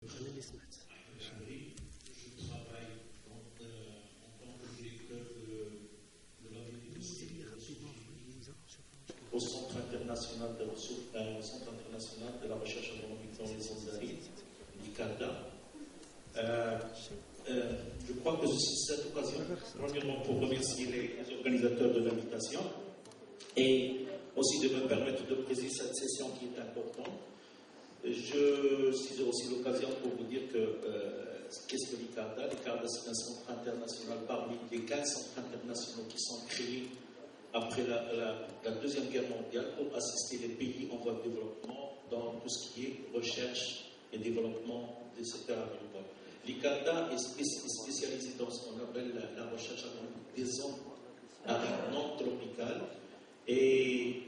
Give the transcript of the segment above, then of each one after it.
Je travaille en tant que directeur de la au Centre international de la recherche agronomique dans les zones arides, l'ICARDA. Je crois que je suis cette occasion, premièrement, pour remercier les organisateurs de l'invitation et aussi de me permettre de présider cette session qui est importante. Je suis aussi l'occasion pour vous dire que qu'est-ce que l'ICARDA? L'ICARDA, c'est un centre international parmi les 15 centres internationaux qui sont créés après la Deuxième Guerre mondiale pour assister les pays en voie de développement dans tout ce qui est recherche et développement des secteurs agricoles. L'ICARDA est spécialisé dans ce qu'on appelle la recherche agronomique des zones arides non tropicales et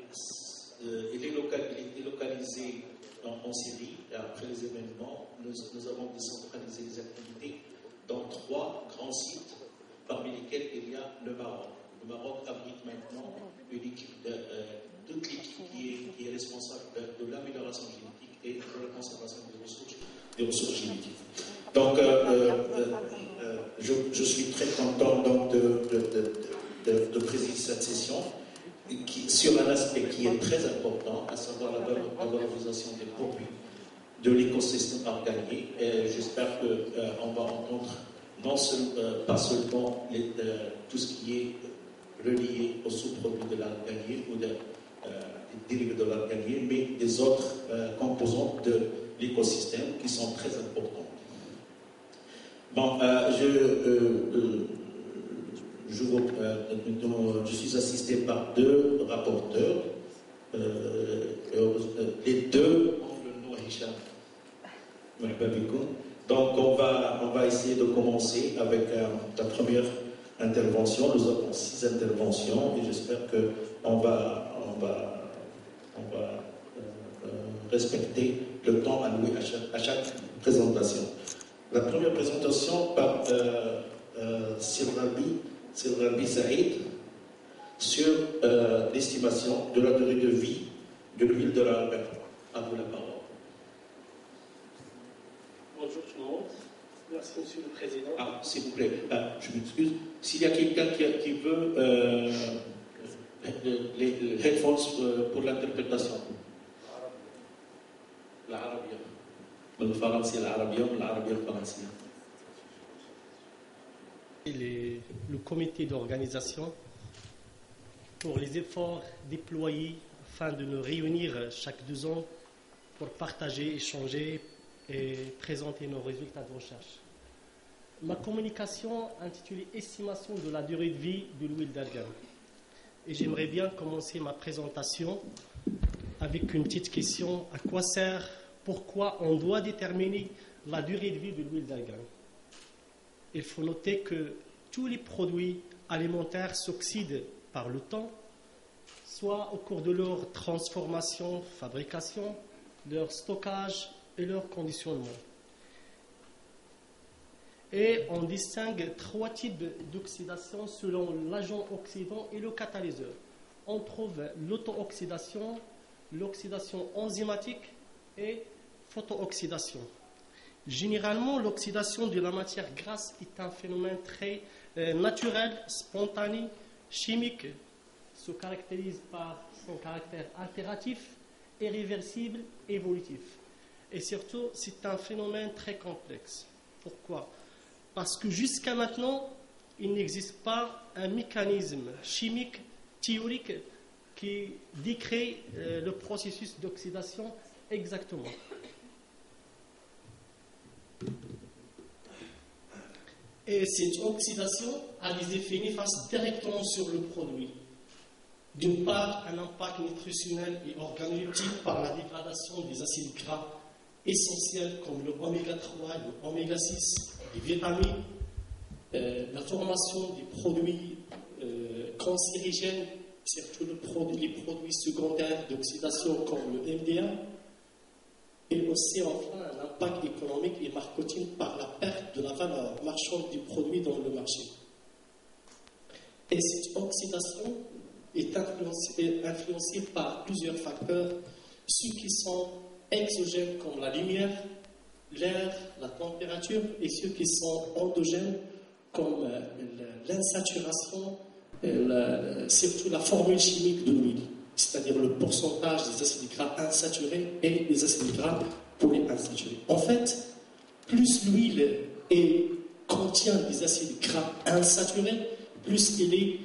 il est localisé en Syrie. Et après les événements, nous avons décentralisé les activités dans 3 grands sites, parmi lesquels il y a le Maroc. Le Maroc abrite maintenant toute l'équipe qui est responsable de l'amélioration génétique et de la conservation des ressources génétiques. Donc, je suis très content donc, de présider cette session sur un aspect qui est très important, à savoir la valorisation des produits de l'écosystème arganier. J'espère qu'on va entendre pas seulement tout ce qui est relié aux sous-produits de l'arganier ou des dérivés de l'arganier, mais des autres composantes de l'écosystème qui sont très importantes. Bon, je suis assisté par 2 rapporteurs. Les 2 ont le nom Hicham. Donc on va essayer de commencer avec la première intervention. Nous avons 6 interventions et j'espère qu'on va respecter le temps alloué à chaque présentation. La première présentation par Sirrabi Saïd sur l'estimation de la durée de vie de l'huile de l'argan. À vous la parole. Bonjour tout le monde. Merci, Monsieur le Président. Ah, s'il vous plaît, je m'excuse. S'il y a quelqu'un qui veut les headphones pour l'interprétation. L'arabia. Le français, l'arabia, l'arabia, le français. Le comité d'organisation pour les efforts déployés afin de nous réunir chaque 2 ans pour partager, échanger et présenter nos résultats de recherche. Ma communication intitulée « Estimation de la durée de vie de l'huile d'argan ». Et j'aimerais bien commencer ma présentation avec une petite question. À quoi sert, pourquoi on doit déterminer la durée de vie de l'huile d'argan? Il faut noter que tous les produits alimentaires s'oxydent par le temps, soit au cours de leur transformation, fabrication, leur stockage et leur conditionnement. Et on distingue 3 types d'oxydation selon l'agent oxydant et le catalyseur. On trouve l'auto-oxydation, l'oxydation enzymatique et photooxydation. Généralement, l'oxydation de la matière grasse est un phénomène très naturel, spontané, chimique, se caractérise par son caractère altératif, irréversible, évolutif. Et surtout, c'est un phénomène très complexe. Pourquoi? Parce que jusqu'à maintenant, il n'existe pas un mécanisme chimique, théorique, qui décrit le processus d'oxydation exactement. Et cette oxydation a des effets néfastes directement sur le produit. D'une part, un impact nutritionnel et organoleptique par la dégradation des acides gras essentiels comme le oméga 3 et le oméga 6, les vitamines, la formation des produits cancérigènes, surtout les produits secondaires d'oxydation comme le MDA, et aussi enfin un impact économique et marketing par la perte de la valeur marchande du produit dans le marché. Et cette oxydation est influencée par plusieurs facteurs, ceux qui sont exogènes comme la lumière, l'air, la température et ceux qui sont endogènes comme l'insaturation, surtout la formule chimique de l'huile, c'est-à-dire le pourcentage des acides gras insaturés et des acides gras polyinsaturés. En fait, plus l'huile contient des acides gras insaturés, plus il est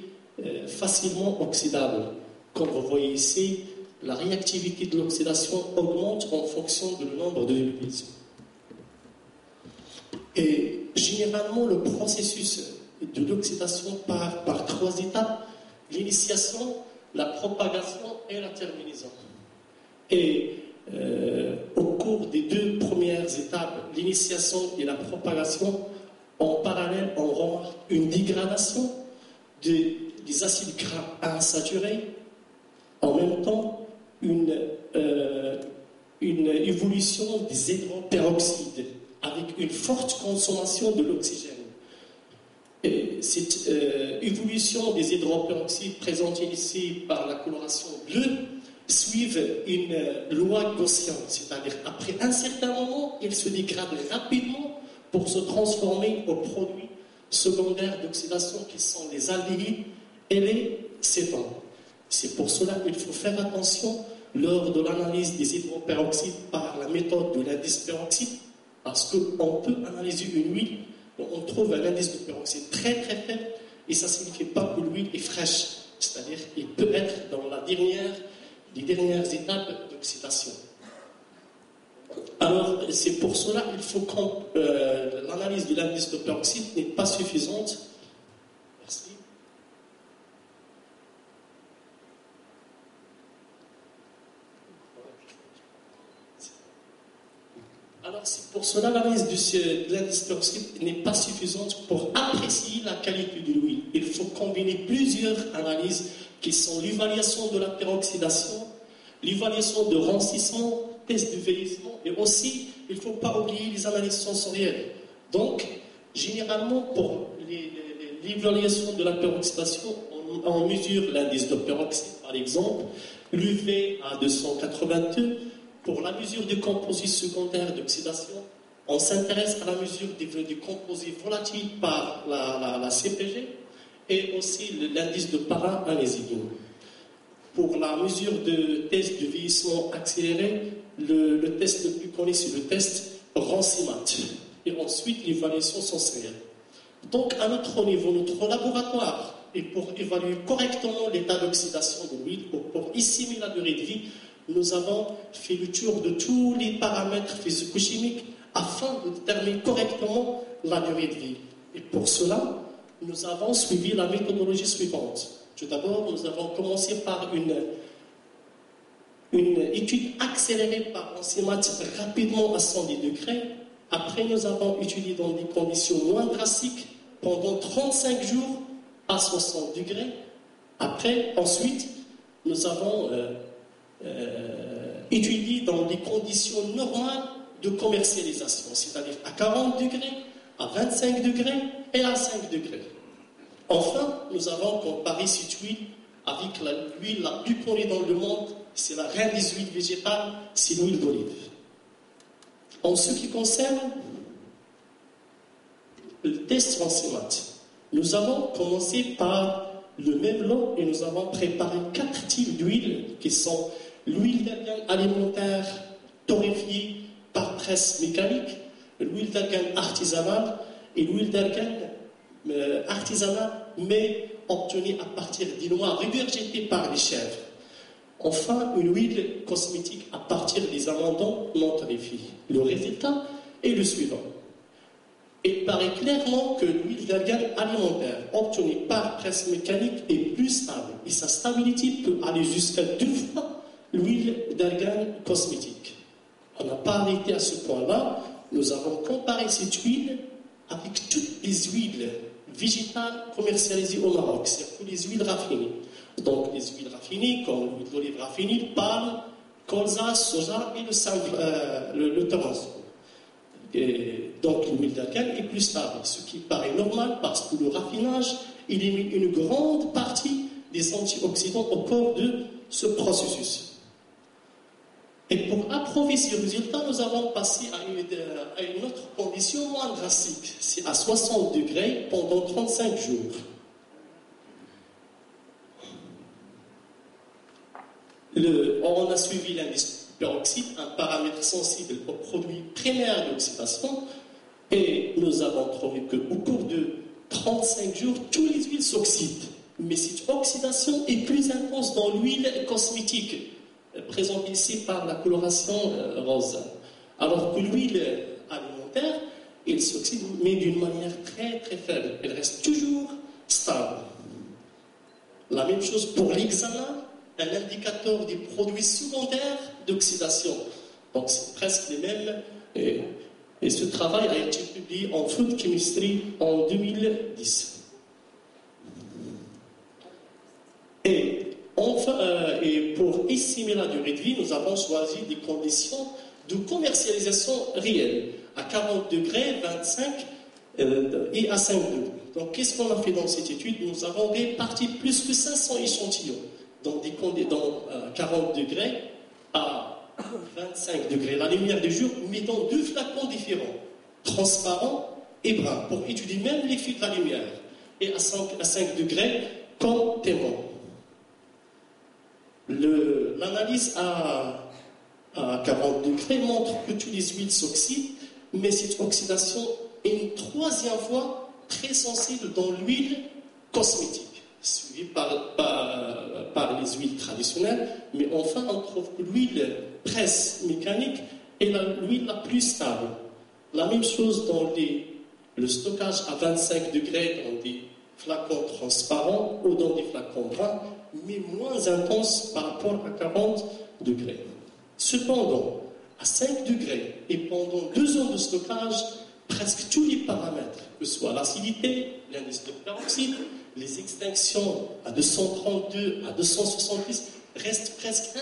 facilement oxydable. Comme vous voyez ici, la réactivité de l'oxydation augmente en fonction du nombre de lipides. Et généralement, le processus de l'oxydation part par 3 étapes: l'initiation, la propagation et la terminaison. Et au cours des 2 premières étapes, l'initiation et la propagation, en parallèle, on remarque une dégradation des acides gras insaturés, en même temps une évolution des hydroperoxydes avec une forte consommation de l'oxygène. Et cette évolution des hydroperoxydes présentée ici par la coloration bleue suivent une loi gaussienne, c'est-à-dire après un certain moment, ils se dégradent rapidement pour se transformer aux produits secondaires d'oxydation qui sont les aldéhydes et les cétones. C'est pour cela qu'il faut faire attention lors de l'analyse des hydroperoxydes par la méthode de l'indice peroxyde, parce qu'on peut analyser une huile, on trouve un indice de peroxyde très très faible et ça ne signifie pas que l'huile est fraîche, c'est-à-dire qu'il peut être dans les dernières étapes d'oxydation. Alors, c'est pour cela qu'il faut que l'analyse de l'indice de peroxyde n'est pas suffisante. Merci. Alors, c'est pour cela l'analyse de l'indice de peroxyde n'est pas suffisante pour apprécier la qualité de l'huile. Il faut combiner plusieurs analyses qui sont l'évaluation de la peroxydation, l'évaluation de rancissement, test de vieillissement, et aussi, il ne faut pas oublier les analyses sensorielles. Donc, généralement, pour l'évaluation de la peroxydation, on mesure l'indice de peroxyde, par exemple, l'UV à 282. Pour la mesure des composés secondaires d'oxydation, on s'intéresse à la mesure des composés volatiles par la CPG et aussi l'indice de para-amésine. Pour la mesure de test de vieillissement accéléré, le test le plus connu, c'est le test Rancimat. Et ensuite, l'évaluation sensorielle. Donc, à notre niveau, notre laboratoire, et pour évaluer correctement l'état d'oxydation de l'huile, pour estimer la durée de vie, nous avons fait le tour de tous les paramètres physico-chimiques afin de déterminer correctement la durée de vie. Et pour cela, nous avons suivi la méthodologie suivante. Tout d'abord, nous avons commencé par une étude accélérée par Rancimat rapidement à 110 degrés. Après, nous avons étudié dans des conditions moins drastiques pendant 35 jours à 60 degrés. Ensuite, nous avons étudié dans des conditions normales de commercialisation, c'est-à-dire à 40 degrés, à 25 degrés et à 5 degrés. Enfin, nous avons comparé cette huile avec l'huile la plus connue dans le monde, c'est la reine des huiles végétales, c'est l'huile d'olive. En ce qui concerne le test Rancimat, nous avons commencé par le même lot et nous avons préparé 4 types d'huiles qui sont l'huile d'argan alimentaire torréfiée par presse mécanique, l'huile d'argan artisanale et l'huile d'argan artisanale mais obtenue à partir des noix régurgitées par les chèvres. Enfin, une huile cosmétique à partir des amandons non torréfiés. Le résultat est le suivant. Il paraît clairement que l'huile d'argan alimentaire obtenue par presse mécanique est plus stable et sa stabilité peut aller jusqu'à 2 fois l'huile d'argan cosmétique. On n'a pas arrêté à ce point-là. Nous avons comparé cette huile avec toutes les huiles végétales commercialisées au Maroc, surtout les huiles raffinées. Donc les huiles raffinées comme l'huile d'olive raffinée, palme, colza, soja et le tomaso. Donc l'huile d'argan est plus stable, ce qui paraît normal parce que le raffinage élimine une grande partie des antioxydants au cours de ce processus. Et pour approuver ce résultat, nous avons passé à une autre condition moins drastique. C'est à 60 degrés pendant 35 jours. On a suivi l'indice peroxyde, un paramètre sensible aux produits primaires d'oxydation, et nous avons trouvé qu'au cours de 35 jours, toutes les huiles s'oxydent. Mais cette oxydation est plus intense dans l'huile cosmétique, présentée ici par la coloration rose. Alors que l'huile alimentaire, elle s'oxyde, mais d'une manière très très faible. Elle reste toujours stable. La même chose pour l'hexana, un indicateur des produits secondaires d'oxydation. Donc c'est presque les mêmes. Et ce travail a été publié en Food Chemistry en 2010. Et pour estimer la durée de vie, nous avons choisi des conditions de commercialisation réelle, à 40 degrés, 25 et à 5 degrés. Donc qu'est-ce qu'on a fait dans cette étude? Nous avons réparti plus que 500 échantillons dans 40 degrés à 25 degrés, la lumière du jour, mais dans 2 flacons différents, transparents et bruns, pour étudier même l'effet de la lumière, et à 5 degrés comme témoin. L'analyse à 40 degrés montre que toutes les huiles s'oxydent, mais cette oxydation est une 3e fois très sensible dans l'huile cosmétique, suivie par les huiles traditionnelles, mais enfin on trouve que l'huile presse mécanique est l'huile la plus stable. La même chose dans le stockage à 25 degrés dans des flacons transparents ou dans des flacons bruns, mais moins intense par rapport à 40 degrés. Cependant, à 5 degrés et pendant 2 ans de stockage, presque tous les paramètres, que ce soit l'acidité, l'indice de peroxyde, les extinctions à 232, à 270, restent presque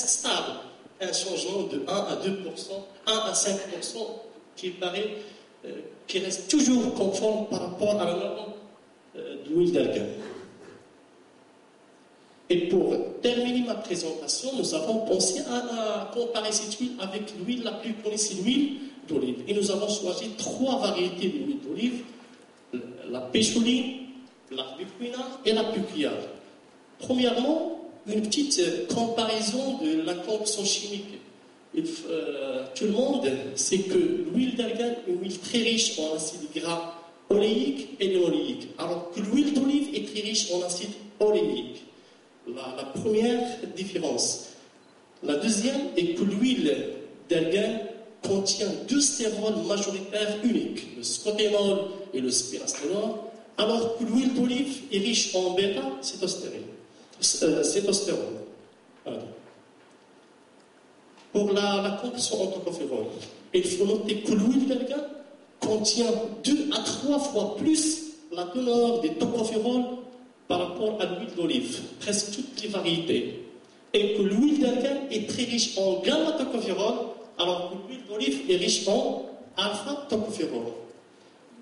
stables. Un changement de 1 à 2%, 1 à 5%, qui reste toujours conforme par rapport à la norme de l'huile d'argan. Et pour terminer ma présentation, nous avons pensé à comparer cette huile avec l'huile la plus connue, c'est l'huile d'olive. Et nous avons choisi 3 variétés d'huile d'olive, la pécholine, l'arbiquina et la pucuyale. Premièrement, une petite comparaison de la composition chimique. Tout le monde sait que l'huile d'argan est une huile très riche en acides gras oléiques et linoléiques, alors que l'huile d'olive est très riche en acides oléiques. La première différence. La deuxième est que l'huile d'argan contient 2 stérols majoritaires uniques, le scoténol et le spirasténol, alors que l'huile d'olive est riche en bêta-cétostérone. Pour la composition en tocopherol, il faut noter que l'huile d'argan contient 2 à 3 fois plus la teneur des tocophérols par rapport à l'huile d'olive, presque toutes les variétés. Et que l'huile d'argan est très riche en gamma-tocopherol, alors que l'huile d'olive est riche en alpha-tocopherol.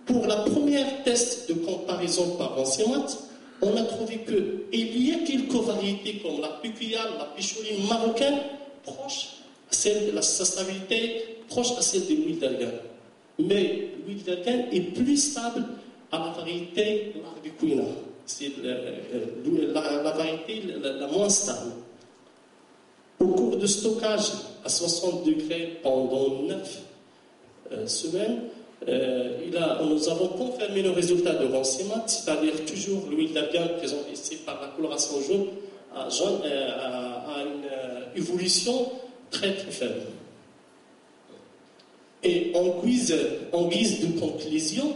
Pour la première test de comparaison par Ransemat, on a trouvé qu'il y a quelques variétés comme la pucuyale, la pécholine marocaine, proches à celle de sa stabilité, proche à celle de l'huile d'argan. Mais l'huile d'argan est plus stable à la variété l'arbiquina. C'est la variété la moins stable. Au cours de stockage à 60 degrés pendant 9 semaines, nous avons confirmé le résultat de Ransemat, c'est-à-dire toujours l'huile d'argan présentée ici par la coloration jaune à une évolution très très faible. Et en guise de conclusion,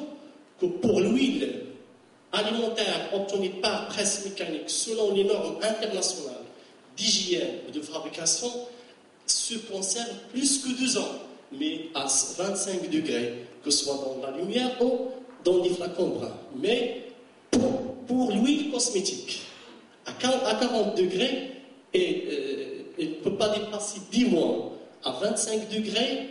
que pour l'huile alimentaire obtenue par presse mécanique selon les normes internationales d'hygiène et de fabrication se conserve plus que 2 ans, mais à 25 degrés, que ce soit dans la lumière ou dans des flacons bruns. Mais pour l'huile cosmétique, à 40 degrés, il ne peut pas dépasser 10 mois. À 25 degrés,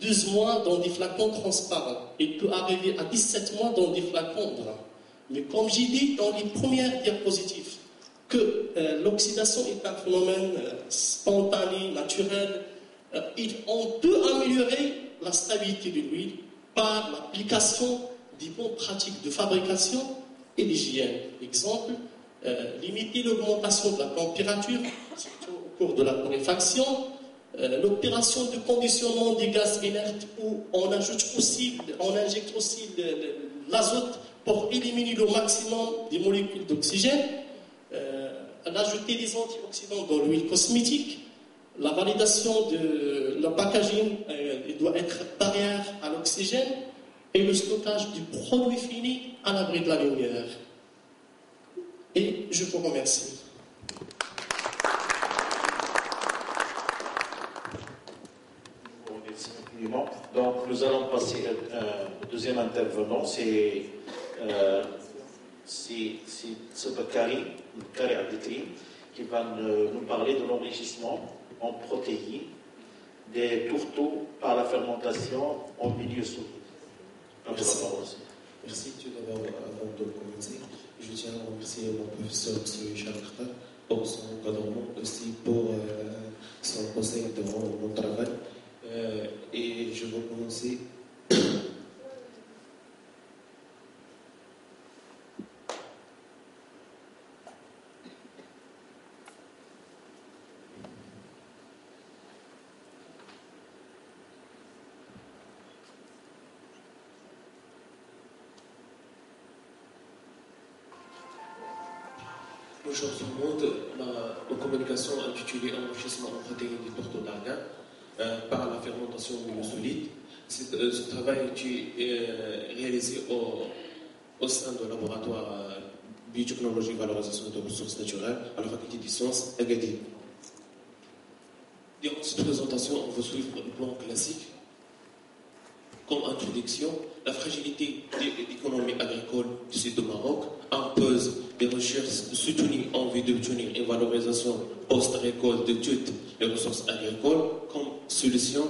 12 mois dans des flacons transparents. Il peut arriver à 17 mois dans des flacons bruns. Mais comme j'ai dit dans les premières diapositives, que l'oxydation est un phénomène spontané, naturel. On peut améliorer la stabilité de l'huile par l'application des bonnes pratiques de fabrication et d'hygiène. Exemple, limiter l'augmentation de la température, surtout au cours de la torréfaction, l'opération de conditionnement des gaz inertes où on injecte aussi l'azote pour éliminer le maximum des molécules d'oxygène, d'ajouter des antioxydants dans l'huile cosmétique, la validation de la packaging doit être barrière à l'oxygène et le stockage du produit fini à l'abri de la lumière. Et je vous remercie. Je vous remercie infiniment. Donc nous allons passer au deuxième intervenant, c'est Kari Abdekrim, qui va nous parler de l'enrichissement en protéines des tourteaux par la fermentation en milieu solide. Merci tout d'abord. Avant de commencer, je tiens à remercier mon professeur M. Richard Carter pour son encadrement, aussi pour son conseil devant mon travail. Et je vais commencer. Bonjour tout le monde. Ma communication intitulée Enrichissement en protéines du tourteau d'argan par la fermentation en milieu solide. Ce travail est réalisé au sein du laboratoire biotechnologie valorisation de ressources naturelles à la faculté des sciences Agadir. Durant cette présentation, on va suivre le plan classique. Comme introduction, la fragilité de l'économie agricole du sud du Maroc impose des recherches soutenues en vue d'obtenir une valorisation post-récolte de toutes les ressources agricoles. Comme solution,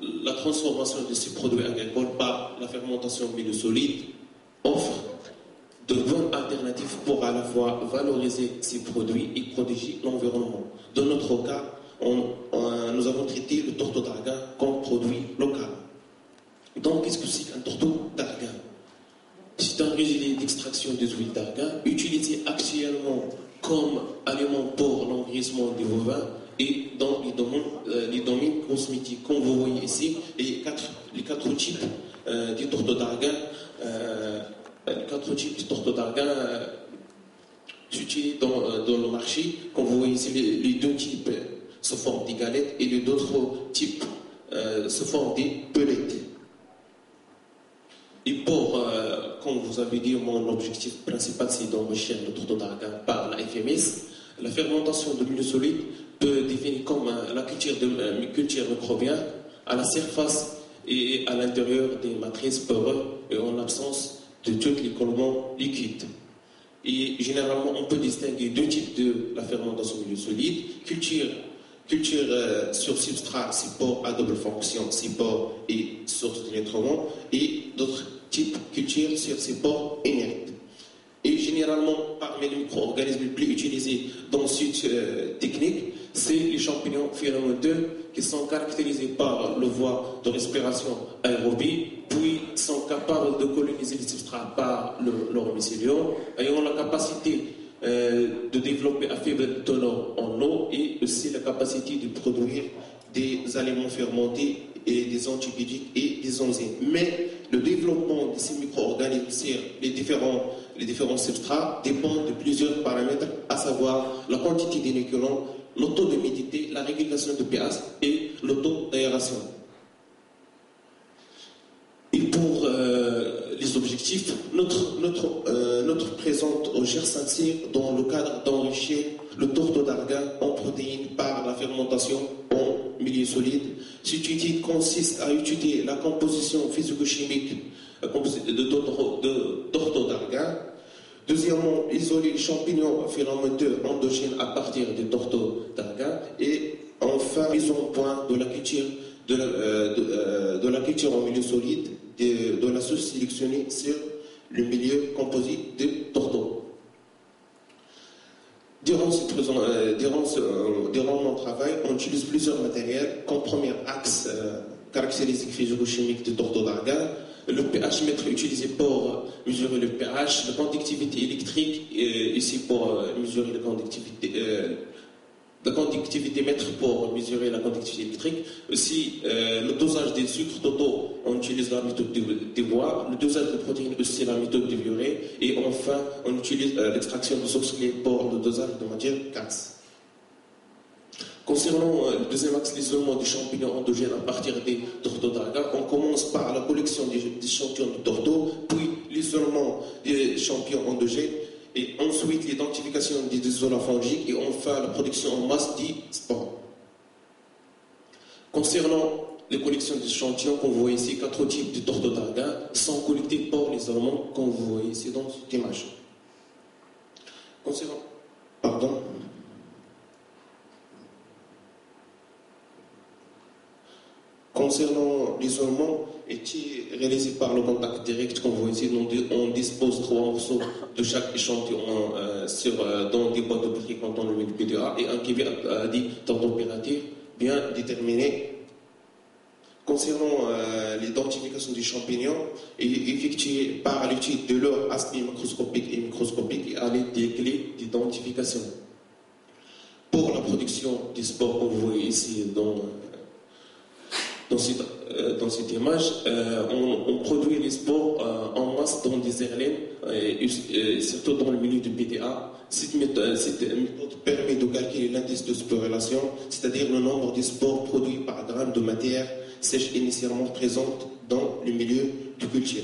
la transformation de ces produits agricoles par la fermentation en milieu solide offre de bonnes alternatives pour à la fois valoriser ces produits et protéger l'environnement. Dans notre cas, nous avons traité le tourteau d'argan comme produit local. Donc, qu'est-ce que c'est qu'un tourteau d'argan? C'est un résumé d'extraction des huiles d'argan utilisé actuellement comme aliment pour l'engraissement des bovins et dans les domaines cosmétiques. Comme vous voyez ici, les quatre types du tourteau d'argan, utilisés dans le marché. Comme vous voyez ici, les deux types se forment des galettes et les autres types se forment des pellets. Et comme vous avez dit, mon objectif principal, c'est d'enrichir le tourteau d'argan par la FMS. La fermentation de milieu solide peut définir comme la culture microbienne à la surface et à l'intérieur des matrices poreuses et en l'absence de tous les collements liquides. Et généralement, on peut distinguer deux types de la fermentation de milieu solide. Culture sur substrat, support à double fonction, support et source de nutriments, et d'autres types culture sur support inerte. Et généralement, parmi les micro-organismes les plus utilisés dans cette technique, c'est les champignons filamenteux qui sont caractérisés par le voie de respiration aérobie, puis sont capables de coloniser les substrats par leur mycélium, ayant la capacité de développer à faible teneur en eau et aussi la capacité de produire des aliments fermentés et des antibiotiques et des enzymes. Mais le développement de ces micro-organismes sur les différents substrats dépend de plusieurs paramètres, à savoir la quantité d'inoculants, le taux d'humidité, la régulation de pH et le taux d'aération. Et pour les objectifs, notre présente au GER s'insère dans le cadre d'enrichir le tourteau d'argan en protéines par la fermentation en milieu solide. Cette étude consiste à étudier la composition physico-chimique de tourteau d'argan. Deuxièmement, isoler les champignons filamenteux endogènes à partir du tourteau d'argan. Et enfin, mise en point de la culture de la culture en milieu solide, de la source sélectionnée sur le milieu composé de tourteau. Durant durant mon travail, on utilise plusieurs matériels. Comme premier axe caractéristique physico-chimique du torteau d'argan, le pH mètre utilisé pour mesurer le pH, la conductivité électrique, ici pour mesurer la conductivité mètre pour mesurer la conductivité électrique. Aussi, le dosage des sucres totaux, on utilise la méthode des voies. Le dosage de protéines, aussi la méthode de Vioré. Et enfin, on utilise l'extraction de sources clés pour le dosage de matière CAX. Concernant le deuxième axe, l'isolement des champignons endogènes à partir des tourteaux d'argan, on commence par la collection des échantillons de tourteaux, puis l'isolement des champignons endogènes, et ensuite l'identification des isolants fongiques, et enfin la production en masse des spores. Concernant les collections d'échantillons, qu'on voit ici, 4 types de tourteaux d'argan sont collectés pour l'isolement, qu'on voit ici dans cette image. Concernant l'isolement, est réalisé par le contact direct qu'on voit ici. On dispose 3 morceaux de chaque échantillon dans des boîtes de briques dans le PDA et un qui a des températures bien déterminées. Concernant l'identification des champignons, est effectuée par l'étude de leur aspect macroscopique et microscopique et à l'aide des clés d'identification. Pour la production des spores qu'on voit ici dans cette image, on produit les spores en masse dans des airlines et surtout dans le milieu du PDA. Cette méthode permet de calculer l'indice de sporulation, c'est-à-dire le nombre de spores produits par gramme de matière sèche initialement présente dans le milieu du culture.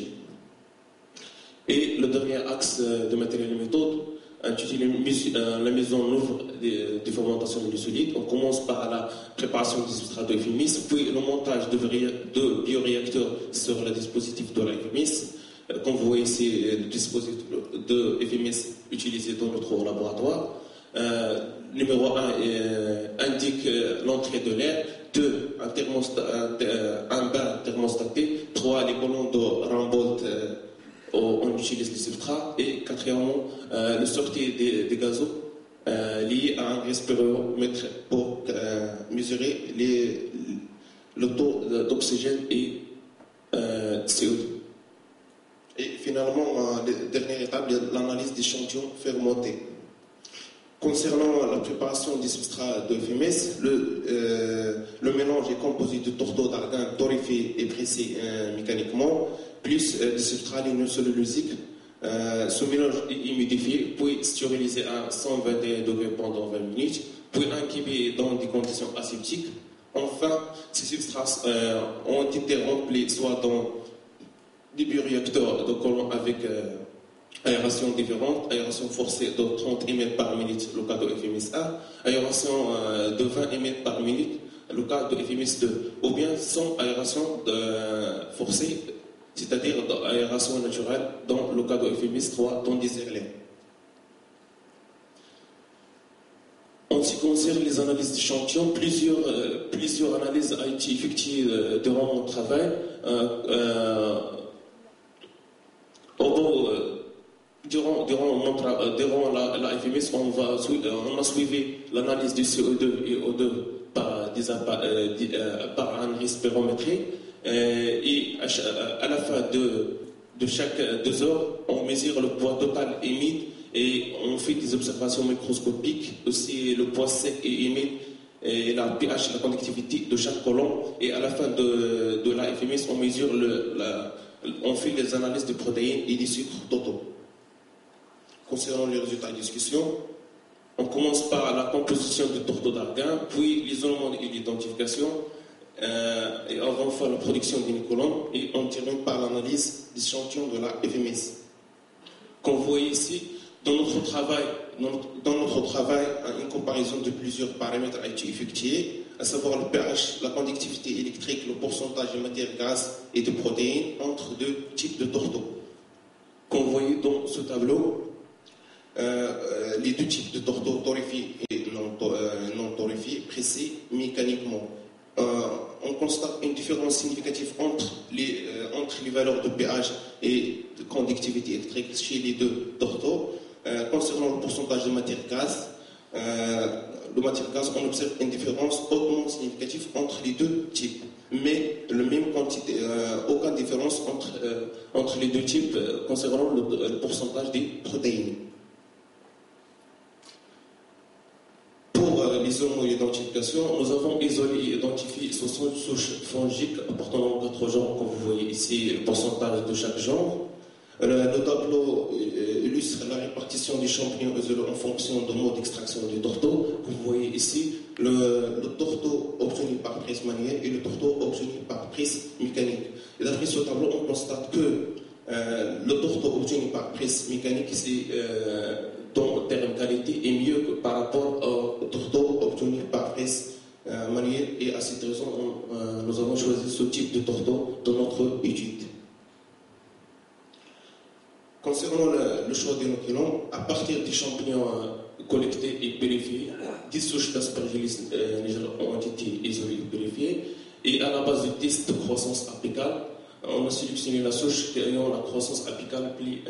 Et le dernier axe de matériel et méthode, intitulé la mise en œuvre des fermentations milieu-solides. On commence par la préparation des substrats de FMIS, puis le montage de bioréacteurs sur le dispositif de la FMIS. Comme vous voyez ici, le dispositif de FMIS utilisé dans notre laboratoire. Numéro 1 indique l'entrée de l'air. 2, un bain thermostaté. 3, les colonnes de Rambolt. On utilise les substrats. Et quatrièmement, la sortie des gazos liés à un respirométre pour mesurer le taux d'oxygène et CO2. Et finalement, la dernière étape, l'analyse d'échantillons fermentés. Concernant la préparation des substrats de FMS, le mélange est composé de tourteaux d'argan torréfiés et pressés mécaniquement, plus des substrats lignocellulosiques. Ce mélange est humidifié, puis stérilisé à 121 degrés pendant 20 minutes, puis incubé dans des conditions aseptiques. Enfin, ces substrats ont été remplis soit dans des bioréacteurs de colonnes avec aération différente, aération forcée de 30 ml par minute, le cas de FMS1, aération de 20 ml par minute, le cas de FMS2, ou bien sans aération forcée, c'est-à-dire aération naturelle, dans le cas de FMS3, dans des airlines. En ce qui concerne les analyses d'échantillons, plusieurs analyses ont été effectuées durant mon travail. Durant la FMS, on a suivi l'analyse du CO2 et O2 par un respirométrie. Et à la fin de chaque 2 heures, on mesure le poids total humide et on fait des observations microscopiques, aussi le poids sec et humide, et la pH, la conductivité de chaque colonne. Et à la fin de la FMS, on mesure on fait les analyses de protéines et des sucres totaux. Concernant les résultats de discussion, on commence par la composition du tourteau d'argan, puis l'isolement et l'identification, et enfin la production d'une colonne, et on termine par l'analyse des échantillons de la FMS. Comme vous voyez ici, dans notre travail, une comparaison de plusieurs paramètres a été effectuée, à savoir le pH, la conductivité électrique, le pourcentage de matière grasse et de protéines entre 2 types de tourteaux. Comme vous voyez dans ce tableau, les 2 types de tourteaux torréfiés et non torréfiés, pressés mécaniquement. On constate une différence significative entre les valeurs de pH et de conductivité électrique chez les 2 tourteaux. Concernant le pourcentage de matière grasse, le matière gaz, on observe une différence hautement significative entre les deux types, mais aucune différence entre les deux types concernant le pourcentage des protéines. Pour l'isomo-identification, nous avons isolé et identifié 60 souches fongiques appartenant aux 4 genres, comme vous voyez ici, le pourcentage de chaque genre. Le tableau illustre la répartition des champignons isolés en fonction du mode d'extraction du tourteau. Vous voyez ici le tourteau obtenu par prise manuelle et le tourteau obtenu par prise mécanique. Et d'après ce tableau, on constate que le tourteau obtenu par prise mécanique, dans le terme qualité, est mieux que par rapport au tourteau obtenu par prise manuelle. Et à cette raison, nous avons choisi ce type de tourteau dans notre étude. Concernant le choix d'inoculants, à partir des champignons collectés et purifiés, 10 souches d'Aspergillus niger ont été isolées et purifiées, et à la base du test de croissance apicale, on a sélectionné la souche qui ayant la croissance apicale plus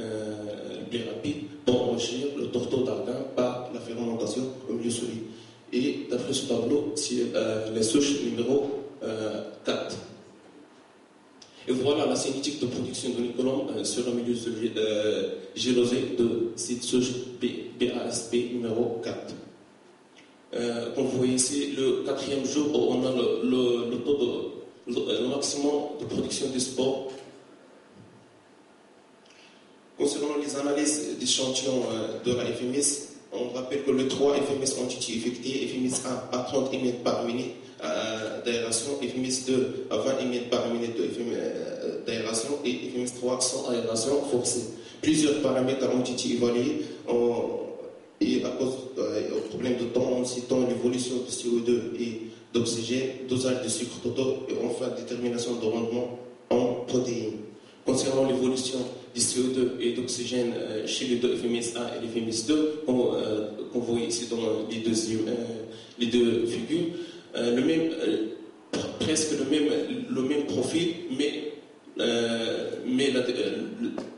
rapide pour enrichir le tourteau d'argan par la fermentation au milieu solide. Et d'après ce tableau, c'est les souches numéro 4. Et voilà la cinétique de production de l'inoculant sur un milieu gélosé de cette souche BASP numéro 4. Comme vous voyez ici, le 4e jour, on a le taux le maximum de production de spores. Concernant les analyses d'échantillons de la FMS, on rappelle que les 3 FMS ont été effectués, FMS 1 à 30 ml par minute d'aération, FMS 2 à 20 ml par minute d'aération et FMS 3 sans aération forcée. Plusieurs paramètres ont été évalués et à cause du problème de temps, en citant l'évolution de CO2 et d'oxygène, dosage de sucre total et enfin détermination de rendement en protéines. Concernant l'évolution du CO2 et d'oxygène chez les deux FMS 1 et les FMS 2, qu'on voit ici dans les deux figures, presque le même profil, mais la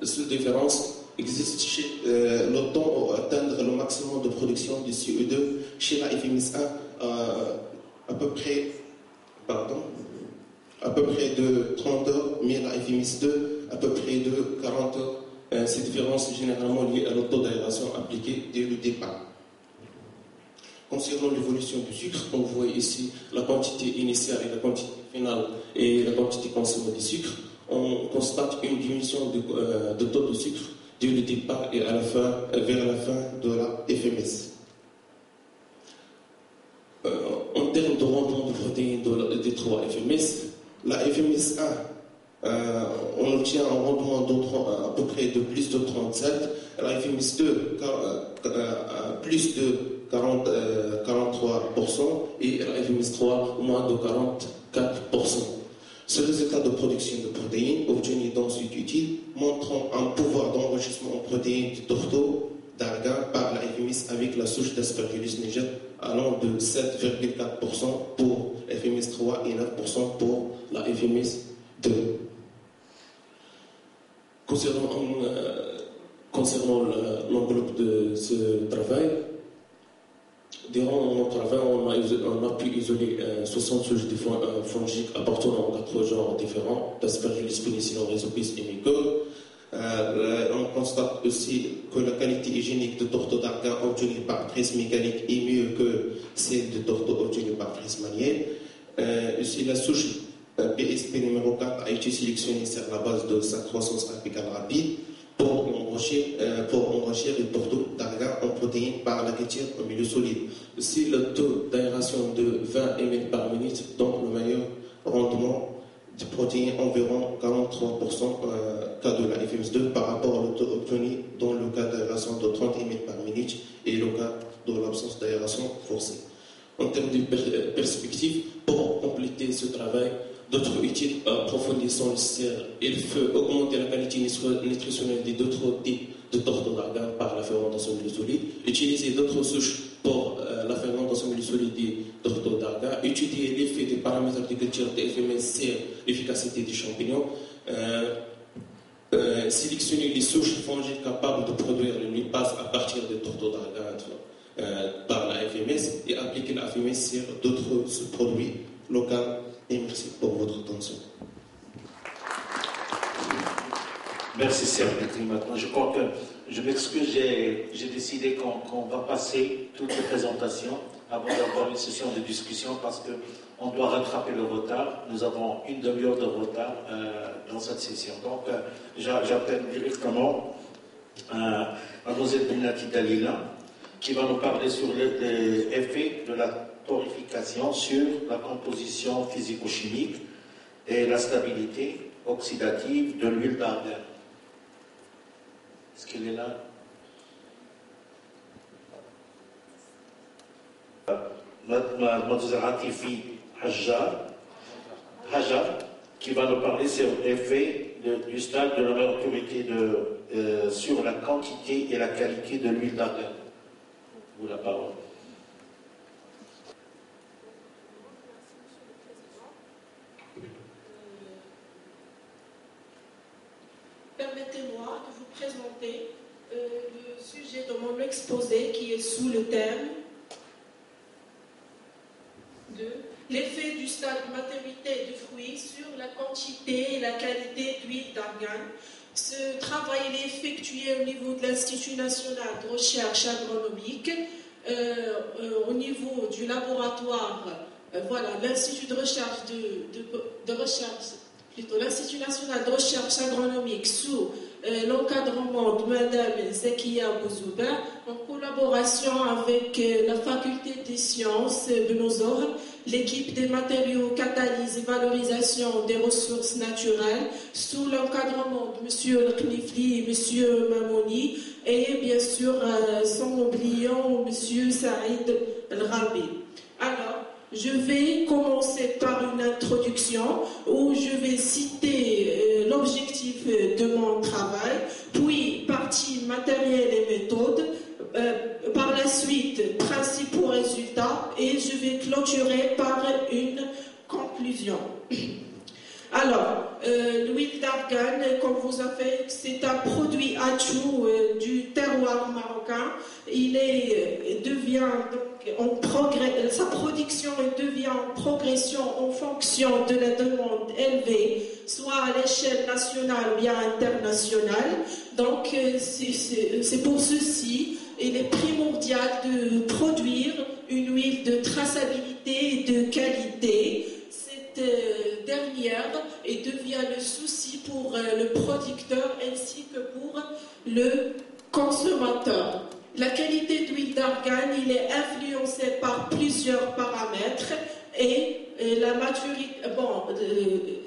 seule différence existe chez le temps pour atteindre le maximum de production de CO2 chez la FMS 1 à peu près de 30 heures, mais la FMS 2 à peu près de 40 heures. Cette différence est généralement liée à le taux d'aération appliqué dès le départ. Concernant l'évolution du sucre, on voit ici la quantité initiale et la quantité finale et la quantité consommée du sucre. On constate une diminution de taux de sucre dès le départ et vers la fin de la FMS. En termes de rendement de protéines des 3 FMS, la FMS 1, on obtient un rendement à peu près de plus de 37, la FMS 2, plus de 43%, et la FMS 3, moins de 44%. Ce résultat de production de protéines obtenu dans cette étude montrant un pouvoir d'enrichissement en protéines du tourteau d'argan par la FMS avec la souche d'Aspergillus niger allant de 7,4% pour FMS 3 et 9% pour la FMS 2. Concernant l'enveloppe de ce travail, durant notre travail, on a pu isoler 60 souches fongiques appartenant aux 4 genres différents d'Aspergillus, Penicillium, Rhizopus et Mycose. On constate aussi que la qualité hygiénique de tourteau d'argan obtenue par prise mécanique est mieux que celle de tourteau obtenue par prise manuelle. Aussi, la souche PSP numéro 4 a été sélectionnée sur la base de sa croissance apicale rapide pour enrichir le tourteau d'argan en protéines par la culture au milieu solide. Aussi, le taux d'aération de 20 ml par minute, donc le meilleur rendement de protéines, environ 43% cas de la FMS 2 par rapport au taux obtenu dans le cas d'aération de 30 ml par minute et le cas de l'absence d'aération forcée. En termes de perspective, pour compléter ce travail, d'autres études approfondies sont nécessaires. Il faut augmenter la qualité nutritionnelle des d'autres types de tourteaux d'argan par la fermentation milieu solide, utiliser d'autres souches pour la fermentation milieu solide des tourteaux d'argan, étudier l'effet des paramètres de culture de FMS sur l'efficacité des champignons, sélectionner les souches fongiques capables de produire une lipase à partir des tourteaux d'argan par la FMS et appliquer la FMS sur d'autres produits locaux. Et merci pour votre attention. Merci Serge. Maintenant, je crois que je m'excuse, j'ai décidé qu'on va passer toutes les présentations avant d'avoir une session de discussion parce qu'on doit rattraper le retard. Nous avons une demi-heure de retard dans cette session. Donc, j'appelle directement Mademoiselle Benati Dalila qui va nous parler sur les effets de la torréfaction sur la composition physico-chimique et la stabilité oxydative de l'huile d'argan. Est-ce qu'elle est là? Mademoiselle Atifi Hajar, qui va nous parler sur l'effet du stade de la maturité sur la quantité et la qualité de l'huile d'argan. Vous la parole. Permettez-moi de vous présenter le sujet de mon exposé qui est sous le thème de l'effet du stade de maturité du fruit sur la quantité et la qualité d'huile d'argan. Ce travail est effectué au niveau de l'Institut national de recherche agronomique, au niveau du laboratoire, l'Institut de recherche l'Institut national de recherche agronomique sous l'encadrement de Mme Zekia Bouzouba, en collaboration avec la faculté des sciences Benozor, l'équipe des matériaux, catalyse et valorisation des ressources naturelles, sous l'encadrement de M. Knifli et M. Mamouni, et bien sûr, sans oubliant M. Saïd El-Rabi. Alors, je vais commencer par une introduction où je vais citer l'objectif de mon travail, puis partie matérielle et méthode, par la suite principaux résultats et je vais clôturer par une conclusion. Alors, l'huile d'argan, comme vous savez, c'est un produit atout du terroir marocain. Sa production devient en progression en fonction de la demande élevée, soit à l'échelle nationale ou bien internationale. Donc, c'est pour ceci, il est primordial de produire une huile de traçabilité et de qualité. Cette dernière et devient le souci pour le producteur ainsi que pour le consommateur. La qualité d'huile d'argan, il est influencée par plusieurs paramètres et la maturité,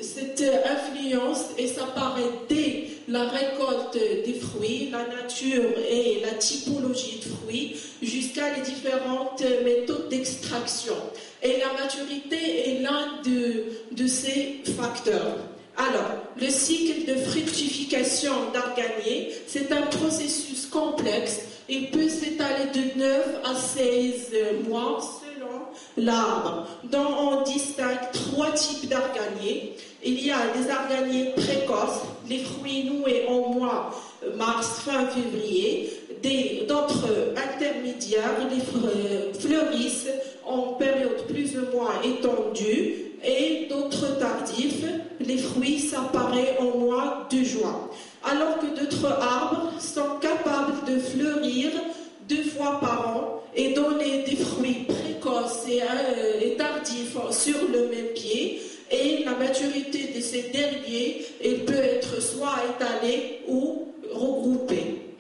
cette influence et ça paraît dès la récolte des fruits, la nature et la typologie de fruits, jusqu'à les différentes méthodes d'extraction. Et la maturité est l'un de ces facteurs. Alors, le cycle de fructification d'arganier, c'est un processus complexe. Il peut s'étaler de 9 à 16 mois selon l'arbre, dont on distingue 3 types d'arganiers. Il y a des arganiers précoces, les fruits noués en mois mars, fin février, d'autres intermédiaires, les fleurissent en période plus ou moins étendue, et d'autres tardifs, les fruits s'apparaissent au mois de juin. Alors que d'autres arbres sont capables de fleurir 2 fois par an et donner des fruits précoces et tardifs sur le même pied. Et la maturité de ces derniers, elle peut être soit étalée ou regroupée.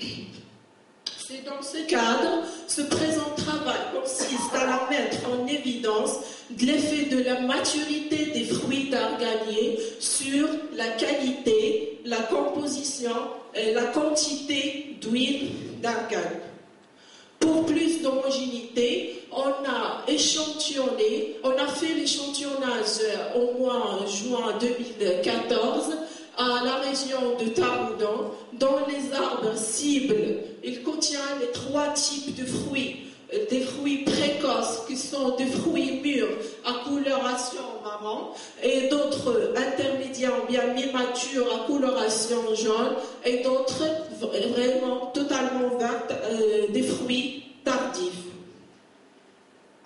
C'est dans ce cadre, ce présent travail consiste à mettre en évidence l'effet de la maturité des fruits d'arganier sur la qualité, la composition et la quantité d'huile d'argan. Pour plus d'homogénéité, on a fait l'échantillonnage au mois de juin 2014 à la région de Taroudan, dont les arbres cibles, il contient les 3 types de fruits. Des fruits précoces qui sont des fruits mûrs à coloration marron et d'autres intermédiaires ou bien mi-matures à coloration jaune et d'autres vraiment totalement vertes, des fruits tardifs.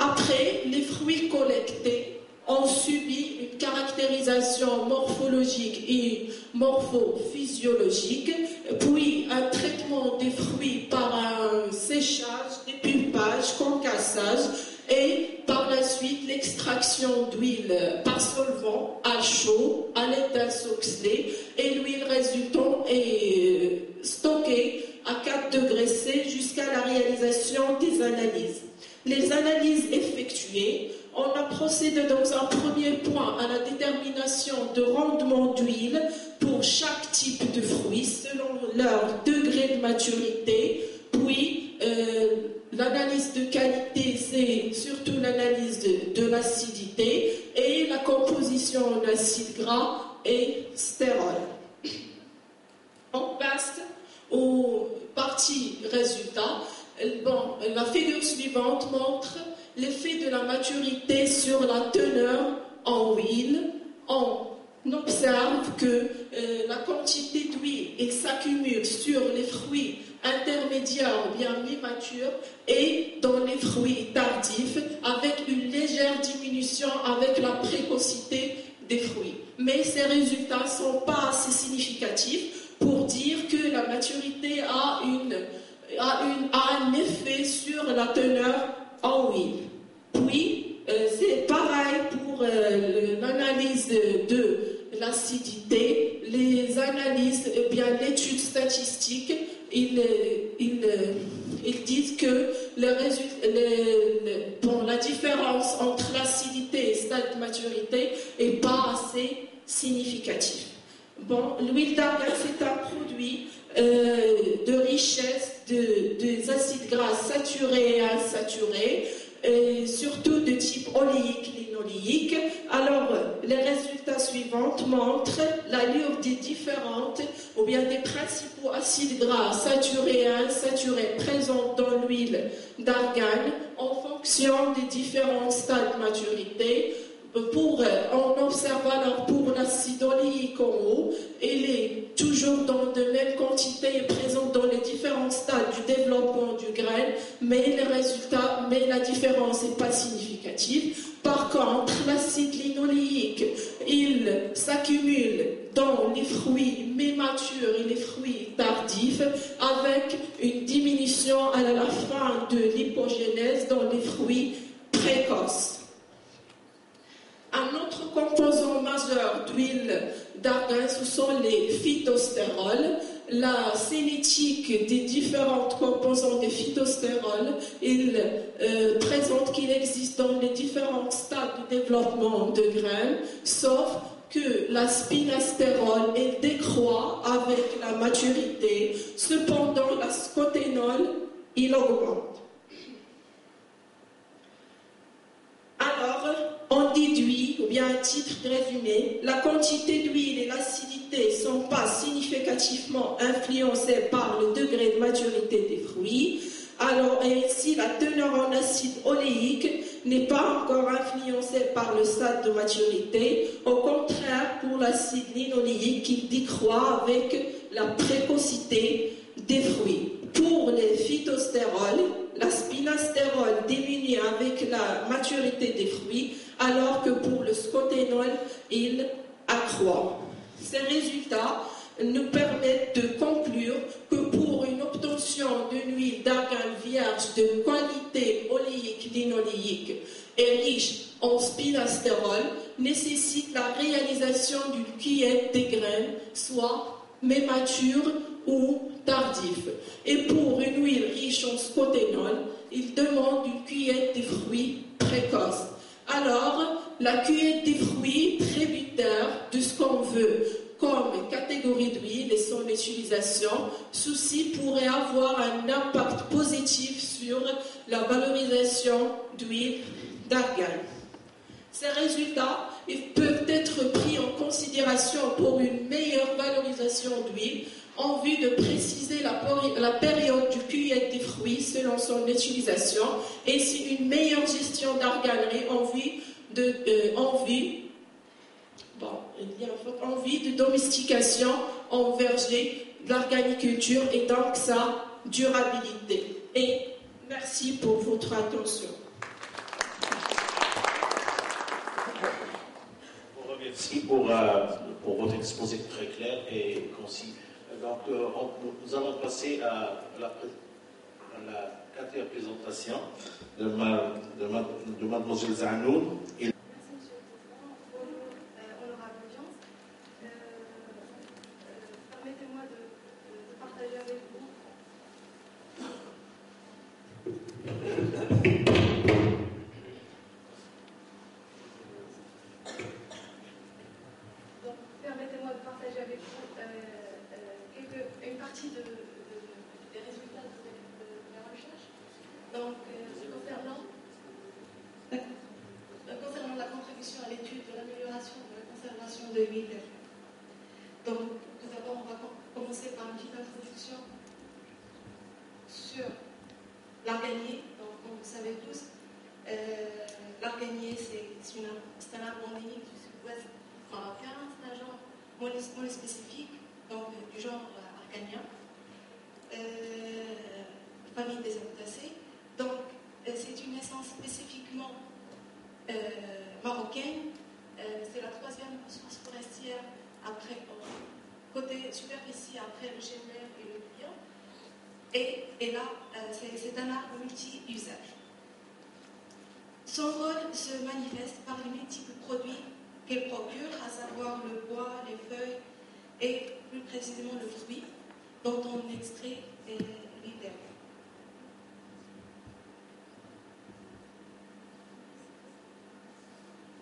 Après, les fruits collectés ont subi une caractérisation morphologique et morphophysiologique, puis un traitement des fruits par un séchage, dépulpage, concassage et par la suite l'extraction d'huile par solvant à chaud à l'aide d'un soxlé et l'huile résultant est stockée à 4 degrés C jusqu'à la réalisation des analyses. Les analyses effectuées, on a procédé dans un premier point à la détermination de rendement d'huile pour chaque type de fruit selon leur degré de maturité, puis l'analyse de qualité, c'est surtout l'analyse de l'acidité et la composition en acide gras et stérol. On passe aux parties résultats. Bon, la figure suivante montre l'effet de la maturité sur la teneur en huile. On observe que la quantité d'huile s'accumule sur les fruits intermédiaires ou bien mi-matures et dans les fruits tardifs avec une légère diminution avec la précocité des fruits. Mais ces résultats ne sont pas assez significatifs pour dire que la maturité a un effet sur la teneur en huile. Puis, c'est pareil pour l'analyse de l'acidité. Les analyses, bien l'étude statistique, ils disent que la différence entre l'acidité et stade de maturité n'est pas assez significative. Bon, l'huile d'argan, c'est un produit de richesse des acides gras saturés et insaturés, et surtout de type oléique, linoléique. Alors, les résultats suivants montrent l'allure des différentes, ou bien des principaux acides gras saturés et insaturés présents dans l'huile d'argan en fonction des différents stades de maturité. On observe alors pour l'acide oléique en haut, il est toujours dans de mêmes quantités et présent dans les différents stades du développement du grain, mais la différence n'est pas significative. Par contre, l'acide linoléique, il s'accumule dans les fruits matures et les fruits tardifs avec une diminution à la fin de l'hypogénèse dans les fruits précoces. Un autre composant majeur d'huile d'argan, ce sont les phytostérols. La cinétique des différentes composants des phytostérols, il présente qu'il existe dans les différents stades de développement de graines, sauf que la spinastérol elle décroît avec la maturité. Cependant, la scoténol, il augmente. Alors, on déduit, ou bien un titre résumé, la quantité d'huile et l'acidité ne sont pas significativement influencées par le degré de maturité des fruits. Alors, ainsi, la teneur en acide oléique n'est pas encore influencée par le stade de maturité. Au contraire, pour l'acide linoléique, il décroît avec la précocité des fruits. Pour les phytostérols, la spinastérol diminue avec la maturité des fruits, alors que pour le scoténol, il accroît. Ces résultats nous permettent de conclure que pour une obtention d'une huile d'argan vierge de qualité oléique linoléique et riche en spinastérol nécessite la réalisation d'une cueillette des graines, soit mature ou tardif. Et pour une huile riche en scoténol, il demande une cueillette des fruits précoce. Alors, la cueillette des fruits tributaire de ce qu'on veut comme catégorie d'huile et son utilisation, ceci pourrait avoir un impact positif sur la valorisation d'huile d'argan. Ces résultats peuvent être pris en considération pour une meilleure valorisation d'huile en vue de préciser la période du cueillette des fruits selon son utilisation et si une meilleure gestion d'arganerie en vue de domestication en verger, l'organiculture et donc sa durabilité. Et merci pour votre attention. Merci pour votre exposé très clair et concis. Donc, nous allons passer à la quatrième présentation de Mademoiselle Zanoun. Merci, Monsieur le Président. Bonjour, honorable audience. Permettez-moi de partager avec vous. Donc, permettez-moi de partager avec vous une partie des résultats de la recherche. Donc, concernant la contribution à l'étude de l'amélioration de la conservation de l'huile. Donc, tout d'abord, on va commencer par une petite introduction sur l'arganier. Donc, comme vous savez tous, l'arganier, c'est un arbre endémique du sud-ouest marocain. C'est un genre monospécifique, donc du genre arganien, famille des Aptacées. Donc, c'est une essence spécifiquement marocaine. C'est la troisième ressource forestière après, côté superficie après le chêne vert et le lion. Et là, c'est un arbre multi-usage. Son rôle se manifeste par les multiples produits qu'elle procure, à savoir le bois, les feuilles et plus précisément le fruit, dont on extrait l'huile d'herbe.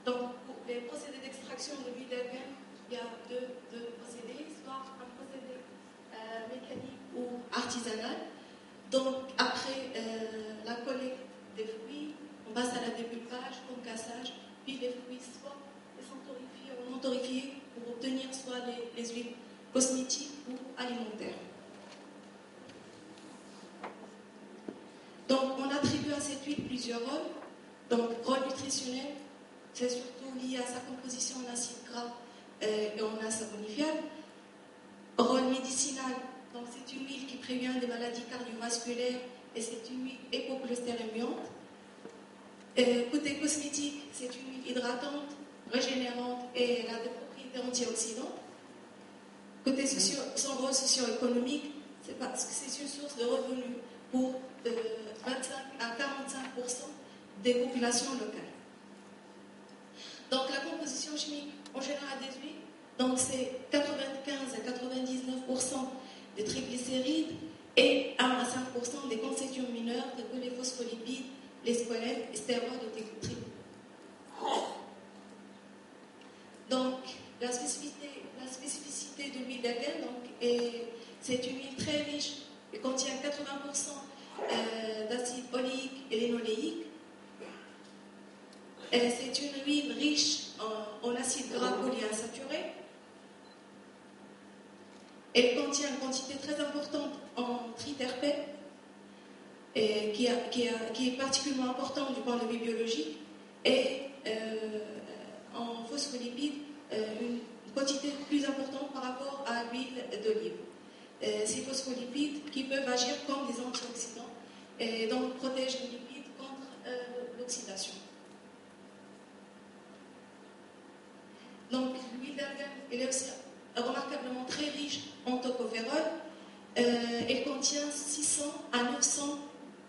Donc, pour les procédés d'extraction de l'huile d'herbe, il y a deux procédés, soit un procédé mécanique ou artisanal. Donc, après la collecte des fruits, on passe à la dépulpage, concassage, puis les fruits soit sont torréfiés ou non torréfiés pour obtenir soit les huiles cosmétiques ou alimentaires. Donc, on attribue à cette huile plusieurs rôles. Donc, rôle nutritionnel, c'est surtout lié à sa composition en acides gras et en acide bonifiable. Rôle médicinal, donc c'est une huile qui prévient des maladies cardiovasculaires et c'est une huile hypocholestérémiante. Côté cosmétique, c'est une huile hydratante, régénérante et elle a des propriétés antioxydantes. Côté son rôle socio-économique, c'est parce que c'est une source de revenus pour 25 à 45% des populations locales. Donc la composition chimique en général des huiles, donc c'est 95 à 99% des triglycérides et 1 à 5% des constituants mineurs tels que les phospholipides, les squalettes, les stéroïdes et les glucides. Donc la spécificité de l'huile d'argan, c'est une huile très riche. Elle contient 80% d'acide oléique et linoléique. C'est une huile riche en acides gras polyinsaturés. Elle contient une quantité très importante en triterpènes, qui est particulièrement importante du point de vue biologique, et en phospholipides, une quantité plus importante par rapport à l'huile d'olive. Ces phospholipides qui peuvent agir comme des antioxydants et donc protègent les lipides contre l'oxydation. Donc l'huile d'argan est aussi remarquablement très riche en tocopherol. Elle contient 600 à 900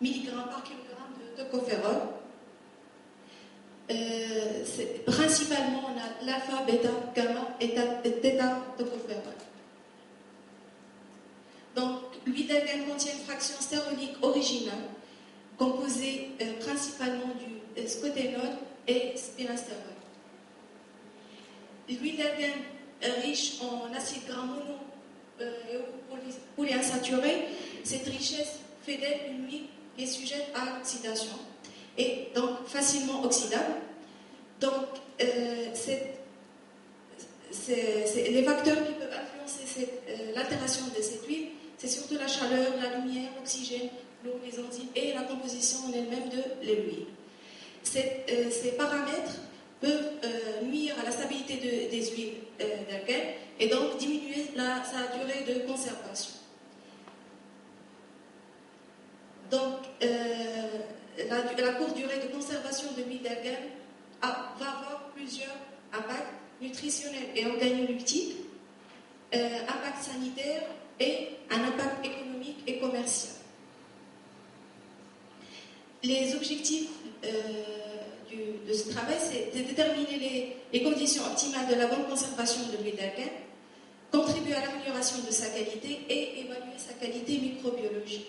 mg par kilogramme de tocopherol. Principalement, on a l'alpha, bêta, gamma et θ tocopherol. Donc, l'huile d'argan contient une fraction stérolique originale composée principalement du scoténol et spinastérol. L'huile d'argan riche en acides gras mono et polyinsaturés, cette richesse fait d'elle une huile qui est sujette à l'oxydation et donc facilement oxydable. Donc, les facteurs qui peuvent influencer l'altération de cette huile, c'est surtout la chaleur, la lumière, l'oxygène, l'eau, les enzymes et la composition en elle-même de l'huile. Ces paramètres peuvent nuire à la stabilité des huiles d'argan et donc diminuer sa durée de conservation. Donc, la courte durée de conservation de l'huile d'argan va avoir plusieurs impacts nutritionnel et organoleptique, impact sanitaire et un impact économique et commercial. Les objectifs de ce travail, c'est de déterminer les conditions optimales de la bonne conservation de l'huile d'argan, contribuer à l'amélioration de sa qualité et évaluer sa qualité microbiologique.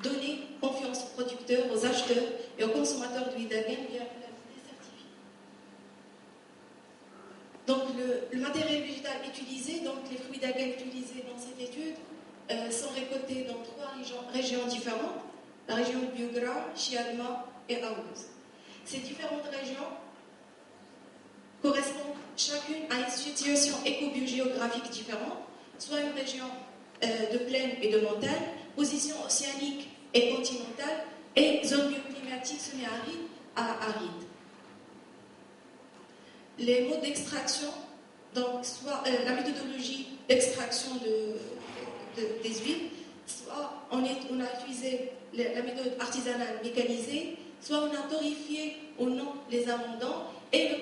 Donner confiance aux producteurs, aux acheteurs et aux consommateurs d'huile d'argan via la labellisation certifiée. Donc le matériel végétal utilisé, donc les fruits d'argan utilisés dans cette étude, sont récoltés dans 3 régions différentes, la région de Biograd, Chiadma et Aouz. Ces différentes régions correspondent chacune à une situation éco-biogéographique différente, soit une région de plaine et de montagne, position océanique et continentale, et zone bioclimatique semi-aride à aride. Les modes d'extraction, donc soit la méthodologie d'extraction des huiles, soit on a utilisé la méthode artisanale mécanisée, soit on a torréfié ou non les amendants, et le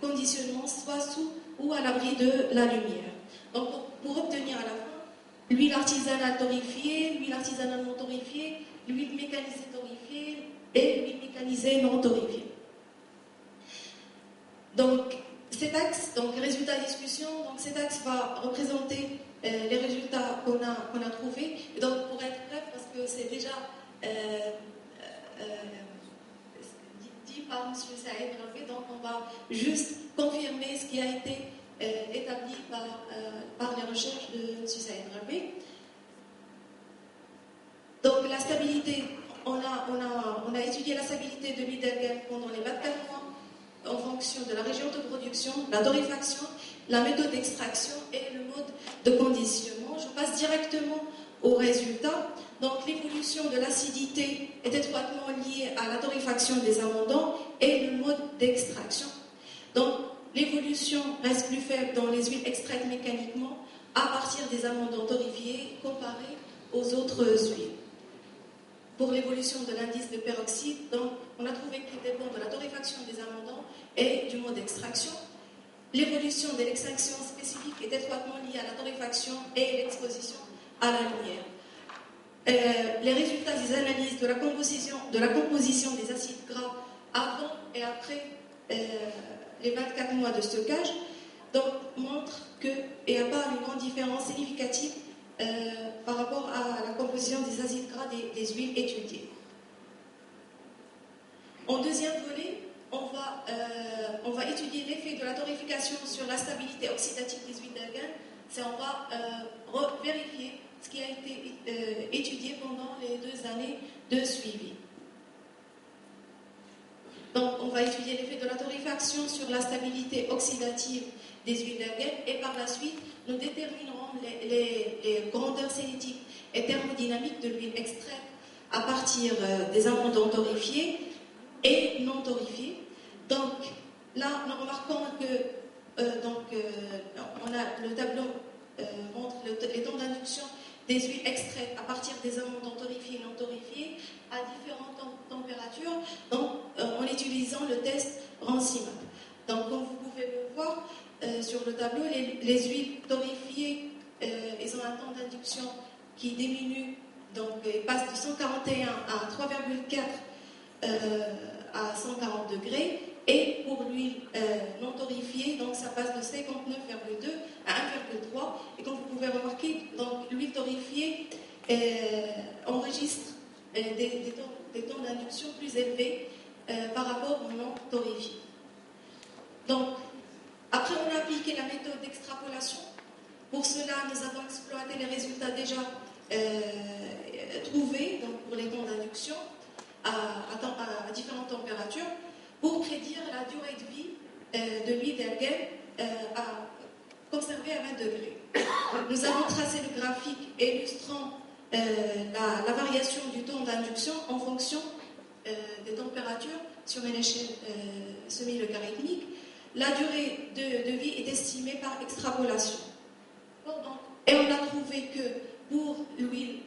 conditionnement soit sous ou à l'abri de la lumière. Donc pour obtenir à la fin l'huile artisanale torréfiée, l'huile artisanale non torréfiée, l'huile mécanisée torréfiée et l'huile mécanisée non torréfiée. Donc cet axe, donc résultat discussion, donc cet axe va représenter les résultats qu'on a trouvés. Et donc pour être bref, parce que c'est déjà dit par M. Saïd Rabé, donc on va juste confirmer ce qui a été établi par les recherches de M. Saïd Rabé. Donc la stabilité, on a étudié la stabilité de l'huile d'argan pendant les 24 mois en fonction de la région de production, la torréfaction, la méthode d'extraction et le mode de conditionnement. Je passe directement aux résultats. Donc l'évolution de l'acidité est étroitement liée à la torréfaction des amendants et le mode d'extraction. Donc l'évolution reste plus faible dans les huiles extraites mécaniquement à partir des amendants torréfiés comparés aux autres huiles. Pour l'évolution de l'indice de peroxyde, donc, on a trouvé qu'il dépend de la torréfaction des amendants et du mode d'extraction. L'évolution de l'extraction spécifique est étroitement liée à la torréfaction et l'exposition à la lumière. Les résultats des analyses de la composition des acides gras avant et après les 24 mois de stockage donc, montrent qu'il n'y a pas une grande différence significative par rapport à la composition des acides gras des huiles étudiées. En deuxième volet, on va étudier l'effet de la torréfication sur la stabilité oxydative des huiles d'argan. On va vérifier ce qui a été étudié pendant les 2 années de suivi. Donc, on va étudier l'effet de la torréfaction sur la stabilité oxydative des huiles d'argan et par la suite, nous déterminerons les grandeurs cinétiques et thermodynamiques de l'huile extraite à partir des amendants torréfiés et non torréfiés. Donc, là, nous remarquons que on a le tableau montre les temps d'induction des huiles extraites à partir des amendants torréfiés et non torréfiés à différentes températures, donc en utilisant le test Rancimab. Donc, comme vous pouvez le voir sur le tableau, les huiles torréfiées, ils ont un temps d'induction qui diminue, donc ils passent de 141 à 3,4 à 140 degrés. Et pour l'huile non torréfiée, donc ça passe de 59,2 à 1,3. Et comme vous pouvez remarquer, l'huile torréfiée enregistre des temps d'induction plus élevés par rapport au non torréfié. Donc, après on a appliqué la méthode d'extrapolation. Pour cela, nous avons exploité les résultats déjà trouvés donc pour les temps d'induction à différentes températures pour prédire la durée de vie de l'huile d'argan à conserver à 20 degrés. Nous avons tracé le graphique illustrant la variation du temps d'induction en fonction des températures sur une échelle semi-logarithmique. La durée de vie est estimée par extrapolation. Et on a trouvé que pour l'huile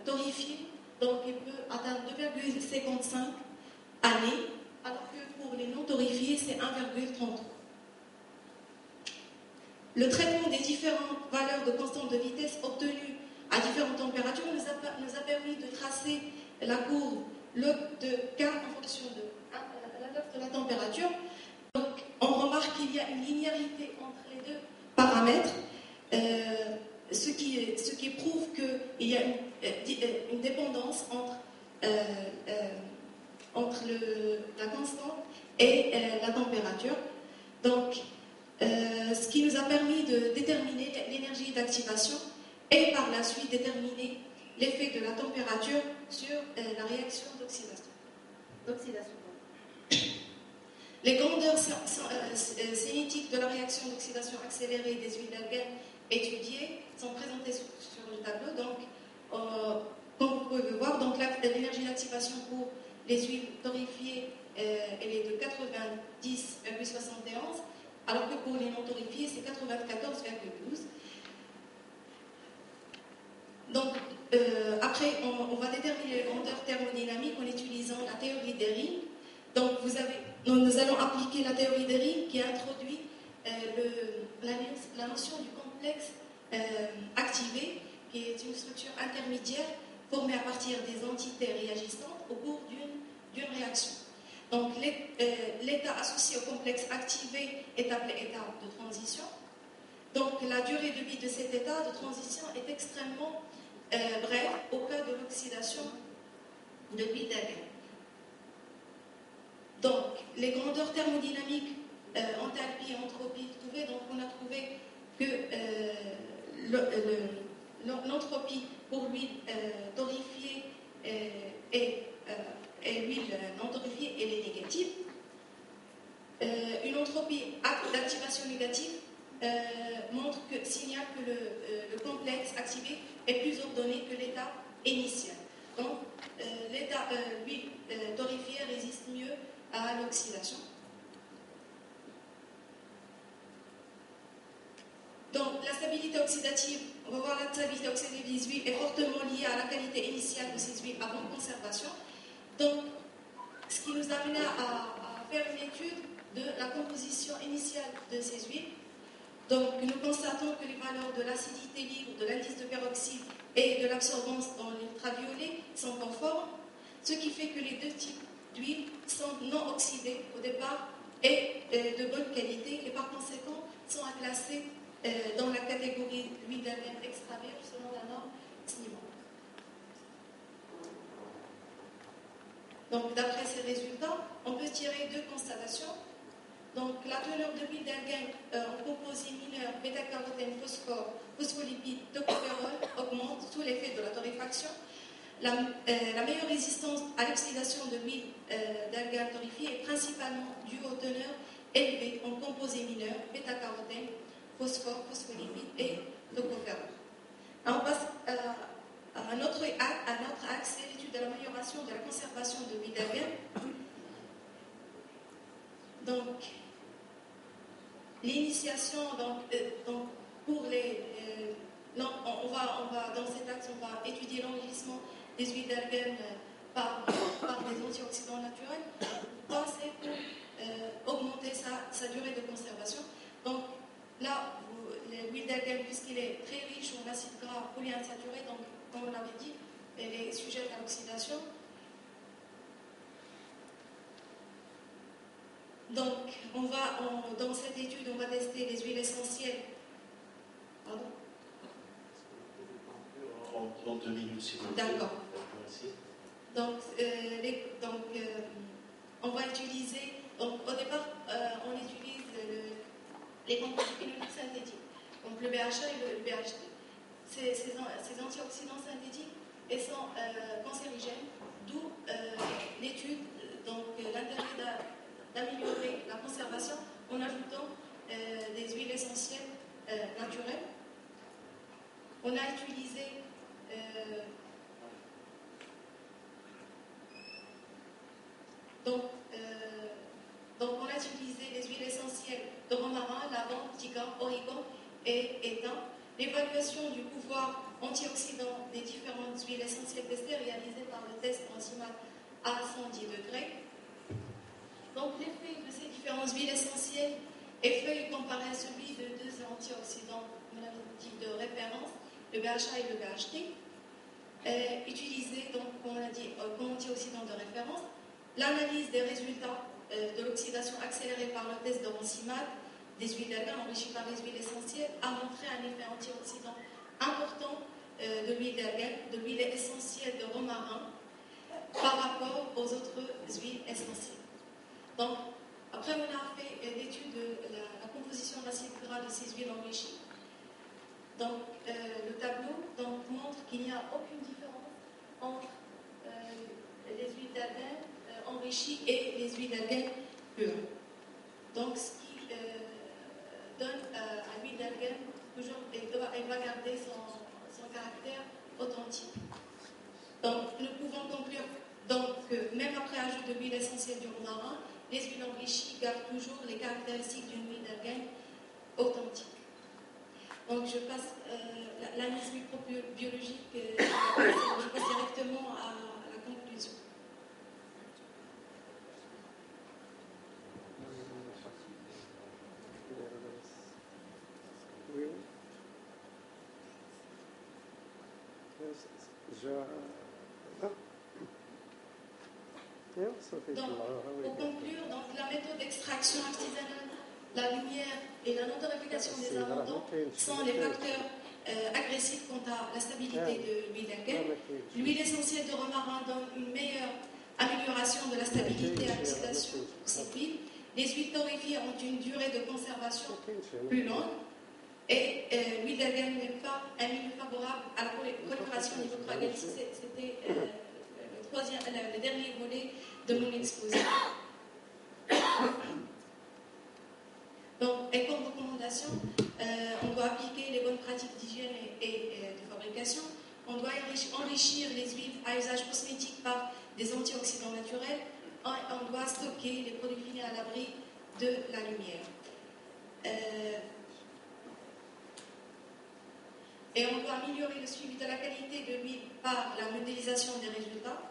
torréfiée, donc il peut atteindre 2,55 années, alors que pour les non torréfiés, c'est 1,33. le traitement des différentes valeurs de constante de vitesse obtenues à différentes températures nous a permis de tracer la courbe log de K en fonction de la température. Donc, on remarque qu'il y a une linéarité entre les deux paramètres, ce qui prouve qu'il y a une dépendance entre la constante et la température. Donc, ce qui nous a permis de déterminer l'énergie d'activation et par la suite déterminer l'effet de la température sur la réaction d'oxydation. Les grandeurs cinétiques de la réaction d'oxydation accélérée des huiles d'algène étudiées sont présentées sur le tableau. Donc, comme vous pouvez le voir, l'énergie d'activation pour les huiles torréfiées elle est de 90,71, alors que pour les non torréfiées, c'est 94,12. Donc, après, on va déterminer les grandeurs thermodynamiques en utilisant la théorie des rings. Donc, nous allons appliquer la théorie des rings qui introduit la notion du complexe activé, qui est une structure intermédiaire formée à partir des entités réagissantes au cours d'une réaction. Donc, l'état associé au complexe activé est appelé état de transition. Donc, la durée de vie de cet état de transition est extrêmement brève au cas de l'oxydation de l'huile d'algène. Donc, les grandeurs thermodynamiques, enthalpie et entropie trouvées, donc on a trouvé que l'entropie pour l'huile torréfiée et l'huile non torréfiée, elle est négative. Une entropie d'activation négative signale que le complexe activé est plus ordonné que l'état initial. Donc, l'huile torréfiée résiste mieux à l'oxydation. Donc, la stabilité oxydative, on va voir la stabilité oxydative des huiles est fortement liée à la qualité initiale de ces huiles avant conservation. Donc, ce qui nous a amené à faire une étude de la composition initiale de ces huiles. Donc, nous constatons que les valeurs de l'acidité libre, de l'indice de peroxyde et de l'absorbance dans l'ultraviolet sont conformes, ce qui fait que les deux types d'huile sont non oxydés au départ et de bonne qualité et par conséquent sont à classer dans la catégorie d'huile d'algène extra vierge selon la norme suivante. Donc d'après ces résultats, on peut tirer deux constatations. Donc la teneur de l'huile d'algène en composés mineurs bêta-carotène, phosphore, phospholipides, tocopherol augmente sous l'effet de la torréfaction. La meilleure résistance à l'oxydation de l'huile d'algène torréfiée est principalement due aux teneurs élevées en composés mineurs, bêta-carotène, phosphore, phospholipides et tocopherol. On passe à notre axe, c'est l'étude de l'amélioration de la conservation de l'huile d'algène. Donc, l'initiation, pour les... on va, dans cet axe, on va étudier l'enrichissement des huiles d'algène par des antioxydants naturels. C'est pour augmenter sa durée de conservation. Donc, là, l'huile d'algène, puisqu'il est très riche en acides gras polyinsaturés, donc, comme on l'avait dit, elle est sujette à l'oxydation. Donc, dans cette étude, on va tester les huiles essentielles. Pardon ? En 2 minutes, s'il vous plaît. D'accord. Merci. Donc, on va utiliser. Donc, au départ, on utilise les composés phénoliques synthétiques, donc le BHA et le BHT. Ces antioxydants synthétiques et sont cancérigènes, d'où l'étude, donc l'intérêt d'améliorer la conservation en ajoutant des huiles essentielles naturelles. On a utilisé donc on a utilisé les huiles essentielles de romarin, lavande, tigan, origan et étain. L'évaluation du pouvoir antioxydant des différentes huiles essentielles testées réalisée par le test enzymatique à 110 degrés. Donc l'effet de ces différentes huiles essentielles Effet comparé à celui de deux antioxydants de référence, le BHA et le BHT, utilisés donc, comme on a dit, comme antioxydants de référence. L'analyse des résultats de l'oxydation accélérée par le test de Rancimat des huiles d'argan enrichies par les huiles essentielles a montré un effet antioxydant important de l'huile d'argan, de l'huile essentielle de romarin par rapport aux autres huiles essentielles. Donc, après, on a fait l'étude de la composition d'acide gras de ces huiles enrichies. Donc, le tableau montre qu'il n'y a aucune différence entre les huiles d'argan enrichies et les huiles d'argan pures. Donc, ce qui donne à l'huile d'argan, toujours, elle va garder son caractère authentique. Donc, nous pouvons conclure que même après ajout de l'huile essentielle du romarin, les huiles enrichies gardent toujours les caractéristiques d'une huile d'argan authentique. Donc, je passe l'analyse microbiologique, je passe directement à la conclusion. Oui. Donc, pour conclure, la méthode d'extraction artisanale, la lumière et la non-tarification des abondants sont les facteurs agressifs quant à la stabilité de l'huile d'argan. L'huile essentielle de romarin donne une meilleure amélioration de la stabilité à l'oxydation pour cette huile. Les huiles torréfiées ont une durée de conservation plus longue et l'huile d'argan n'est pas un milieu favorable à la prolifération des micro-organismes. C'était le dernier volet de mon exposé. Donc, et comme recommandation, on doit appliquer les bonnes pratiques d'hygiène et de fabrication. On doit enrichir les huiles à usage cosmétique par des antioxydants naturels. On doit stocker les produits finis à l'abri de la lumière. Et on doit améliorer le suivi de la qualité de l'huile par la modélisation des résultats.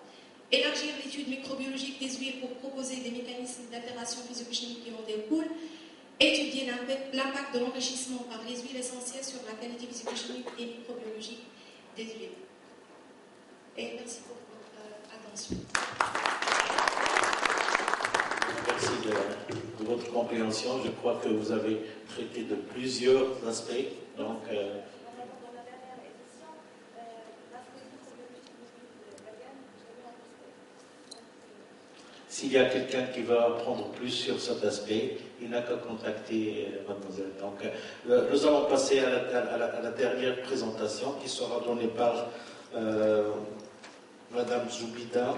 Élargir l'étude microbiologique des huiles pour proposer des mécanismes d'altération physico-chimique qui en découlent. Étudier l'impact de l'enrichissement par les huiles essentielles sur la qualité physico-chimique et microbiologique des huiles. Et merci pour votre attention. Merci de votre compréhension. Je crois que vous avez traité de plusieurs aspects. Donc, s'il y a quelqu'un qui va apprendre plus sur cet aspect, il n'a qu'à contacter mademoiselle. Donc, nous allons passer à la dernière présentation qui sera donnée par madame Zoubida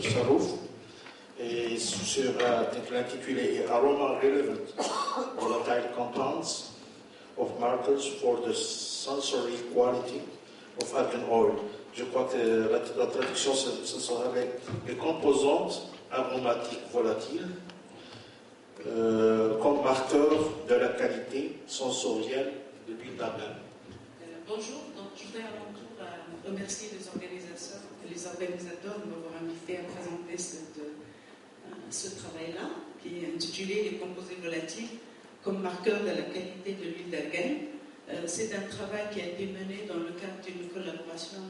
Sarouf. Et sur l'intitulé est Aroma Relevant Volatile Compounds of Markers for the Sensory Quality of Argan Oil. Je crois que la traduction, ce sera les composantes aromatiques volatiles comme marqueur de la qualité sensorielle de l'huile d'argan. Bonjour, donc je voudrais à mon tour remercier les organisateurs de m'avoir invité à présenter ce travail-là, qui est intitulé Les composés volatiles comme marqueur de la qualité de l'huile d'argan. C'est un travail qui a été mené dans le cadre d'une collaboration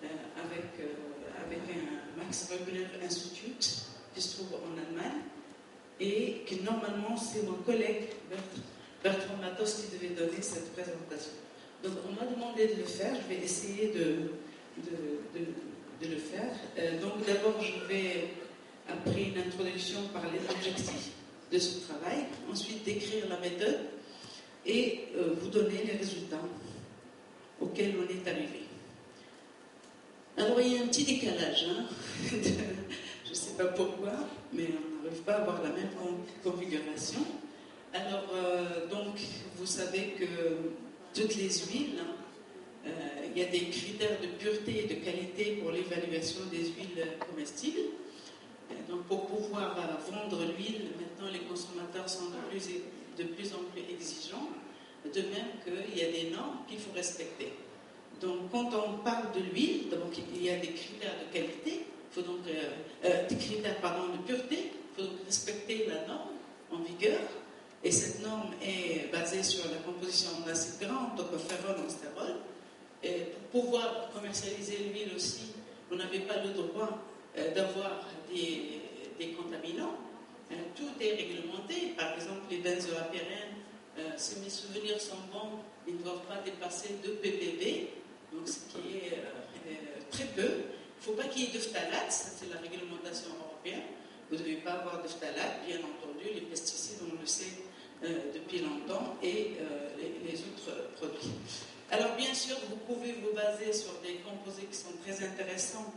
avec un Max Rögler Institute qui se trouve en Allemagne, et que normalement c'est mon collègue Bertrand Matos qui devait donner cette présentation. Donc on m'a demandé de le faire, je vais essayer de le faire. Donc d'abord je vais, après une introduction, parler de l'objectif de ce travail, ensuite décrire la méthode et vous donner les résultats auxquels on est arrivé. Alors il y a un petit décalage, hein, je ne sais pas pourquoi, mais on n'arrive pas à avoir la même configuration. Alors, donc, vous savez que toutes les huiles, il y a des critères de pureté et de qualité pour l'évaluation des huiles comestibles. Donc, pour pouvoir vendre l'huile, maintenant les consommateurs sont de plus en plus exigeants, de même qu'il y a des normes qu'il faut respecter. Donc, quand on parle de l'huile, donc il y a des critères de qualité, il faut donc, des critères de pureté, il faut donc respecter la norme en vigueur, Et cette norme est basée sur la composition en acide gras, en tocopherol, en stérol. Et pour pouvoir commercialiser l'huile aussi, on n'avait pas le droit d'avoir des contaminants. Tout est réglementé. Par exemple, les benzoapyrènes, si mes souvenirs sont bons, ils ne doivent pas dépasser 2 ppb, donc ce qui est très peu. Il ne faut pas qu'il y ait de phtalate, ça c'est la réglementation européenne. Vous ne devez pas avoir de phtalate, bien entendu, les pesticides, on le sait depuis longtemps, et les autres produits. Alors bien sûr, vous pouvez vous baser sur des composés qui sont très intéressants,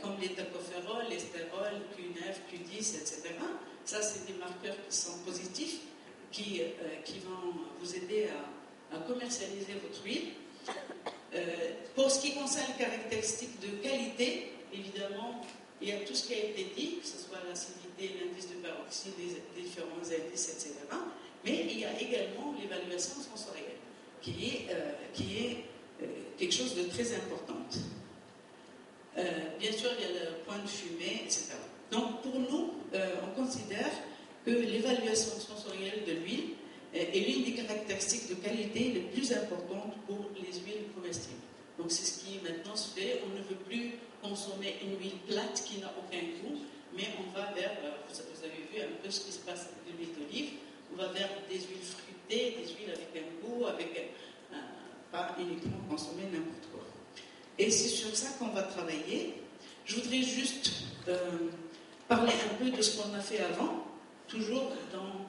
comme les tocophérols, les stérols, Q9, Q10, etc. Ça, c'est des marqueurs qui sont positifs, qui vont vous aider à commercialiser votre huile. Pour ce qui concerne les caractéristiques de qualité, évidemment, il y a tout ce qui a été dit, que ce soit l'acidité, l'indice de peroxyde, les différents indices, etc. Mais il y a également l'évaluation sensorielle, qui est quelque chose de très important. Bien sûr, il y a le point de fumée, etc. Donc, pour nous, on considère que l'évaluation sensorielle de l'huile est l'une des caractéristiques de qualité les plus importantes pour les huiles comestibles. Donc, c'est ce qui maintenant se fait. On ne veut plus consommer une huile plate qui n'a aucun goût, mais on va vers, vous avez vu un peu ce qui se passe avec l'huile d'olive, on va vers des huiles fruitées, des huiles avec un goût, pas uniquement consommer n'importe quoi. Et c'est sur ça qu'on va travailler. Je voudrais juste parler un peu de ce qu'on a fait avant, toujours dans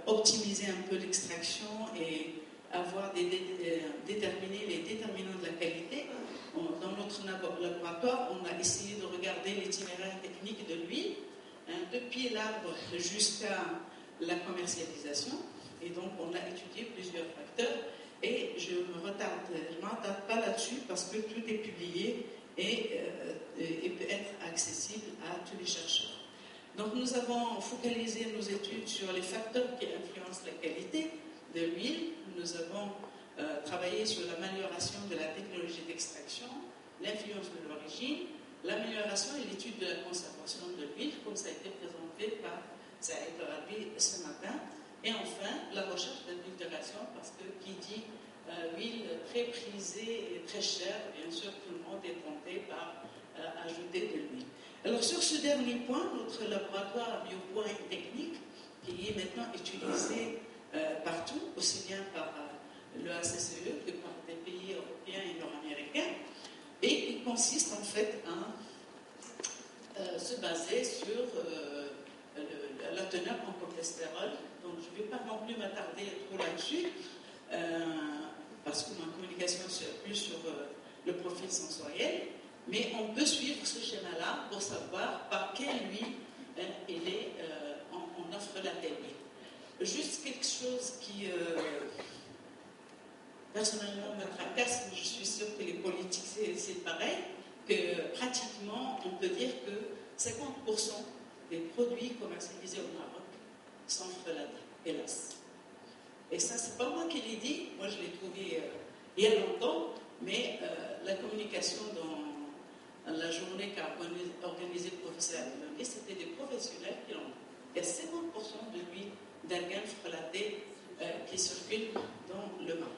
optimiser un peu l'extraction et avoir déterminer les déterminants de la qualité. Dans notre laboratoire, on a essayé de regarder l'itinéraire technique de l'huile, depuis l'arbre jusqu'à la commercialisation. Et donc, on a étudié plusieurs facteurs. Et je ne m'attarde pas là-dessus parce que tout est publié et peut être accessible à tous les chercheurs. Donc nous avons focalisé nos études sur les facteurs qui influencent la qualité de l'huile. Nous avons travaillé sur l'amélioration de la technologie d'extraction, l'influence de l'origine, l'amélioration et l'étude de la conservation de l'huile, comme ça a été présenté par Saïd Rabi ce matin. Et enfin, la recherche d'adultération, parce que qui dit huile très prisée et très chère, bien sûr, tout le monde est tenté par ajouter de l'huile. Alors, sur ce dernier point, notre laboratoire Biopoint Technique, qui est maintenant utilisé partout, aussi bien par le HCCE que par des pays européens et nord-américains, et qui consiste en fait à se baser sur la teneur en cholestérol. Donc je ne vais pas non plus m'attarder trop là-dessus, parce que ma communication c'est plus sur le profil sensoriel, mais on peut suivre ce schéma-là pour savoir par quelle huile on offre la telle huile. Juste quelque chose qui personnellement me tracasse, mais je suis sûre que les politiques c'est pareil, que pratiquement on peut dire que 50% des produits commercialisés au Maroc sans frelaté, hélas. Et ça, c'est pas moi qui l'ai dit, moi je l'ai trouvé il y a longtemps, mais la communication dans la journée qu'a organisée le professeur Abdelhamid, c'était des professionnels qui l'ont dit. Il y a 50% de l'huile d'argan frelatée qui circule dans le Maroc.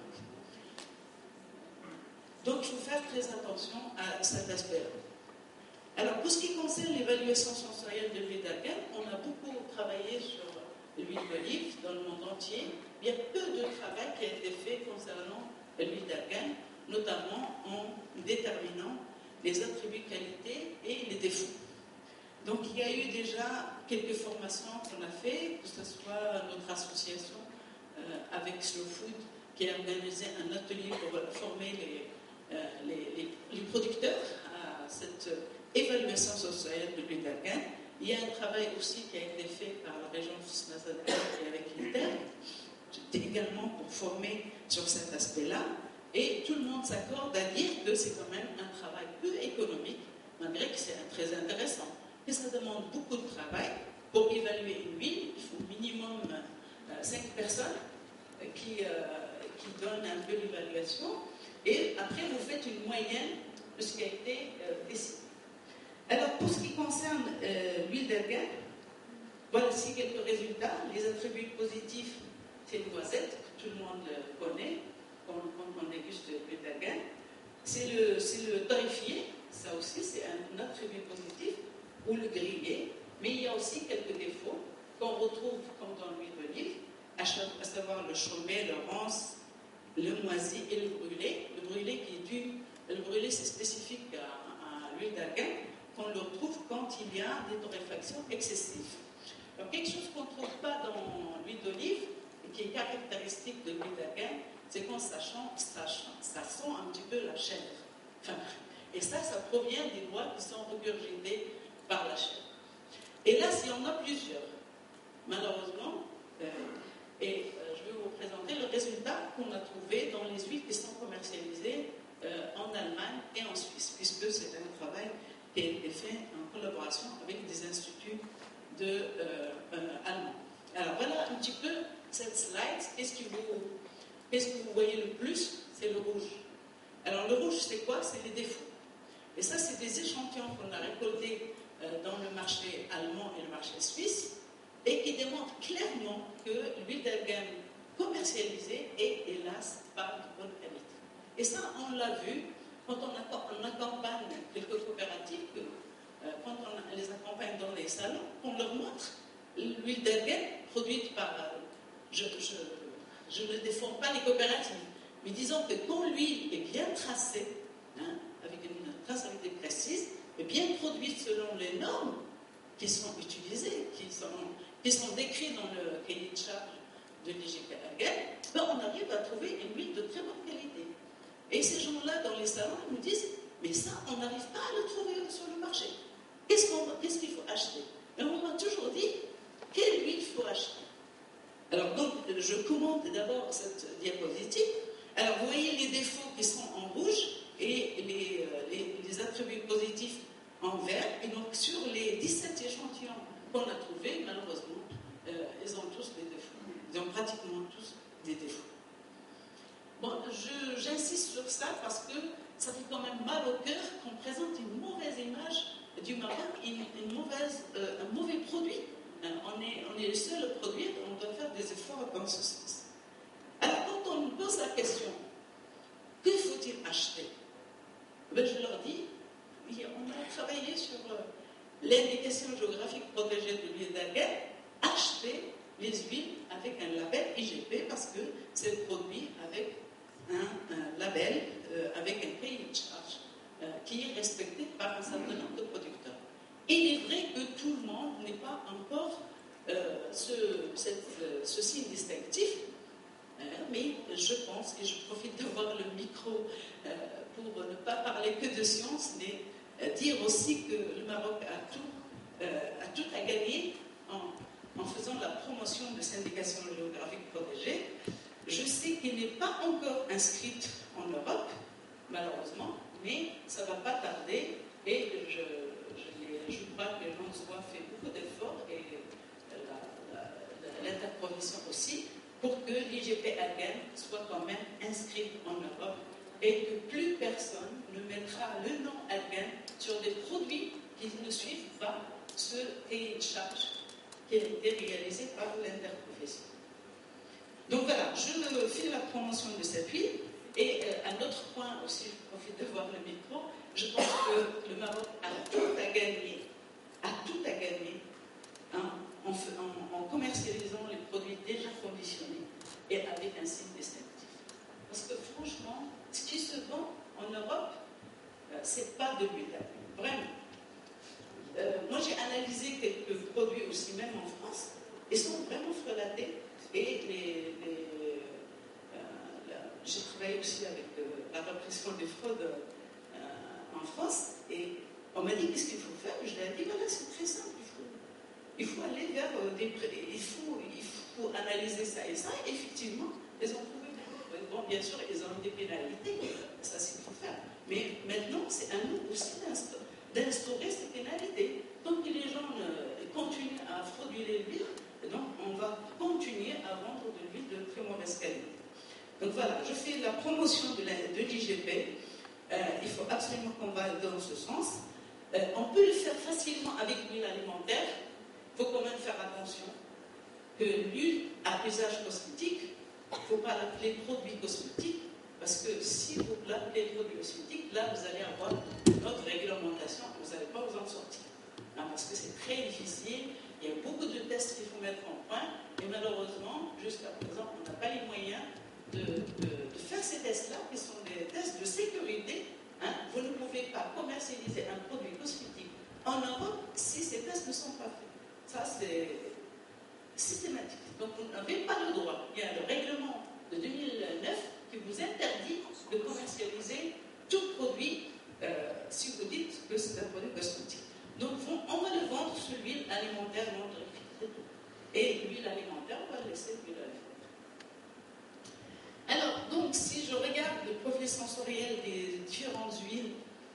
Donc il faut faire très attention à cet aspect-là. Alors, pour ce qui concerne l'évaluation sensorielle de l'huile d'argan, on a beaucoup travaillé sur l'huile d'olive dans le monde entier. Il y a peu de travail qui a été fait concernant l'huile d'argan, notamment en déterminant les attributs de qualité et les défauts. Donc, il y a eu déjà quelques formations qu'on a fait, que ce soit notre association avec Slow Food, qui a organisé un atelier pour former les producteurs à cette évaluation sensorielle de l'huile d'argan. Il y a un travail aussi qui a été fait par la région Fusnazat et avec l'ITER, également pour former sur cet aspect-là. Et tout le monde s'accorde à dire que c'est quand même un travail peu économique, malgré que c'est très intéressant. Et ça demande beaucoup de travail. Pour évaluer une huile, il faut minimum 5 personnes qui donnent un peu l'évaluation. Et après, vous faites une moyenne de ce qui a été décidé. Alors, pour ce qui concerne l'huile d'argan, Voici quelques résultats. Les attributs positifs, c'est une noisette, que tout le monde connaît, quand on déguste l'huile d'argan. C'est le torréfié, ça aussi c'est un attribut positif, ou le grillé, mais il y a aussi quelques défauts qu'on retrouve comme dans l'huile d'olive, à savoir le chaumet, le rance, le moisi et le brûlé. Le brûlé le brûlé c'est spécifique à l'huile d'argan, qu'on le retrouve quand il y a des torréfactions excessives. Alors quelque chose qu'on ne trouve pas dans l'huile d'olive, et qui est caractéristique de l'huile d'argan, c'est quand ça sent un petit peu la chèvre. Enfin, et ça provient des doigts qui sont regurgités par la chèvre. Et là, il y en a plusieurs, malheureusement, je vais vous présenter le résultat qu'on a trouvé dans les huiles qui sont commercialisées en Allemagne et en Suisse, puisque c'est un travail qui a été fait en collaboration avec des instituts allemands. Alors voilà un petit peu cette slide. Qu'est-ce que vous voyez le plus? C'est le rouge. Alors le rouge, c'est quoi? C'est les défauts. Et ça, c'est des échantillons qu'on a récoltés dans le marché allemand et le marché suisse, et qui démontrent clairement que l'huile d'argan commercialisée est, hélas, pas de bonne qualité. Et ça, on l'a vu quand on accompagne quelques coopératives, quand on les accompagne dans les salons, on leur montre l'huile d'argan produite par... Je ne défends pas les coopératives, mais disons que quand l'huile est bien tracée, avec une trace avec des précises, et bien produite selon les normes qui sont utilisées, qui sont décrites dans le cahier de charge de l'IGP Argan, on arrive à trouver une huile de très bonne qualité. Et ces gens-là, dans les salons, ils nous disent, mais ça, on n'arrive pas à le trouver sur le marché. Qu'est-ce qu'il faut acheter? Et on m'a toujours dit, quelle huile il faut acheter? Alors, donc, je commente d'abord cette diapositive. Alors, vous voyez les défauts qui sont en rouge et les attributs positifs en vert. Et donc, sur les 17 échantillons qu'on a trouvés, malheureusement, ils ont tous des défauts. Ils ont pratiquement tous des défauts. Bon, j'insiste sur ça parce que ça fait quand même mal au cœur qu'on présente une mauvaise image du Maroc, un mauvais produit. On est le seul à produire, on doit faire des efforts dans ce sens. Alors, quand on nous pose la question, que faut-il acheter? Ben, je leur dis, on a travaillé sur l'indication géographique protégée de l'huile d'argan, acheter les huiles avec un label IGP parce que c'est produit avec un label, avec un cahier de charge qui est respecté par un certain nombre de producteurs. Il est vrai que tout le monde n'est pas encore ce signe distinctif, mais je pense, et je profite d'avoir le micro pour ne pas parler que de science, mais dire aussi que le Maroc a tout à gagner en faisant la promotion de cette indication géographique protégée. Je sais qu'elle n'est pas encore inscrite en Europe, malheureusement, mais ça ne va pas tarder, et je crois que l'ONSOA fait beaucoup d'efforts, et l'interprofession aussi, pour que l'IGP Argan soit quand même inscrite en Europe et que plus personne ne mettra le nom Argan sur des produits qui ne suivent pas ce cahier de charge qui a été réalisé par l'interprofession. Donc voilà, je fais la promotion de cette huile. Et un autre point aussi, je profite de voir le micro, je pense que le Maroc a tout à gagner en commercialisant les produits déjà conditionnés et avec un signe distinctif. Parce que franchement, ce qui se vend en Europe, c'est pas de l'huile d'argan, vraiment. Moi j'ai analysé quelques produits aussi, même en France, ils sont vraiment frelatés et j'ai travaillé aussi avec la répression des fraudes en France et on m'a dit qu'est-ce qu'il faut faire? Je leur ai dit voilà, c'est très simple, il faut aller vers il faut analyser ça et ça, et effectivement, ils ont trouvé bon, bien sûr, ils ont des pénalités, ça c'est qu'il faut faire, mais maintenant c'est à nous aussi d'instaurer ces pénalités. Tant que les gens continuent à frauduler l'huile, donc on va continuer à vendre de l'huile de très mauvaise qualité. Donc voilà, je fais la promotion de l'IGP. Il faut absolument qu'on va dans ce sens. On peut le faire facilement avec l'huile alimentaire. faut quand même faire attention que l'huile à usage cosmétique, il ne faut pas l'appeler produit cosmétique, parce que si vous l'appelez produit cosmétique, là vous allez avoir notre réglementation, vous n'allez pas vous en sortir. Hein, parce que c'est très difficile, il y a beaucoup de tests qu'il faut mettre en point, et malheureusement, jusqu'à présent, on n'a pas les moyens de faire ces tests-là, qui sont des tests de sécurité. Hein. Vous ne pouvez pas commercialiser un produit cosmétique en Europe si ces tests ne sont pas faits. Ça, c'est systématique. Donc, vous n'avez pas le droit. Il y a le règlement de 2009 qui vous interdit de commercialiser tout produit si vous dites que c'est un produit cosmétique. Donc, on va le vendre sur l'huile alimentaire non torréfiée, c'est tout. Et l'huile alimentaire, on va laisser l'huile alimentaire. Alors, donc, si je regarde le profil sensoriel des différentes huiles,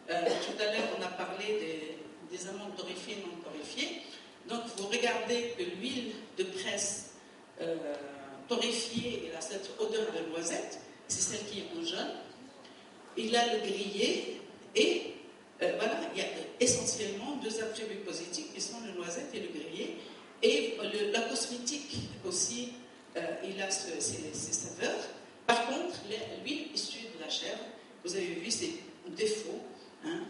tout à l'heure, on a parlé des amandes torréfiées et non torréfiées. Donc, vous regardez que l'huile de presse torréfiée, elle a cette odeur de noisette, c'est celle qui est en jaune. Il a le grillé et voilà, il y a essentiellement deux attributs positifs qui sont le noisette et le grillé. Et la cosmétique aussi, il a ses saveurs. Par contre, l'huile issue de la chèvre, vous avez vu ses défauts. Hein,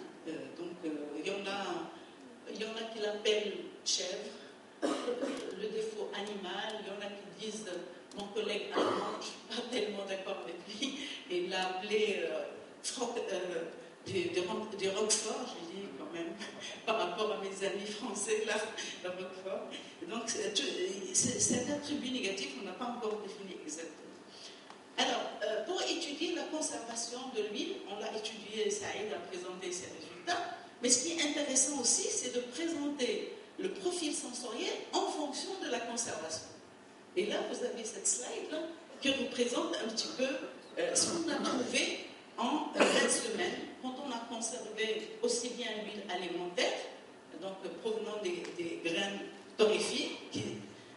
donc, il y en a qui l'appellent chèvre, le défaut animal. Il y en a qui disent, mon collègue allemand, je ne suis pas tellement d'accord avec lui, il l'a appelé du Roquefort, je dis quand même, par rapport à mes amis français, là, le Roquefort. Donc, cet attribut négatif, on n'a pas encore défini exactement. Alors, pour étudier la conservation de l'huile, on l'a étudié, Saïd a présenté ses résultats, mais ce qui est intéressant aussi, c'est de présenter le profil sensoriel en fonction de la conservation. Et là, vous avez cette slide-là qui représente un petit peu ce qu'on a trouvé en 20 semaines, quand on a conservé aussi bien l'huile alimentaire, donc provenant des graines torréfiées.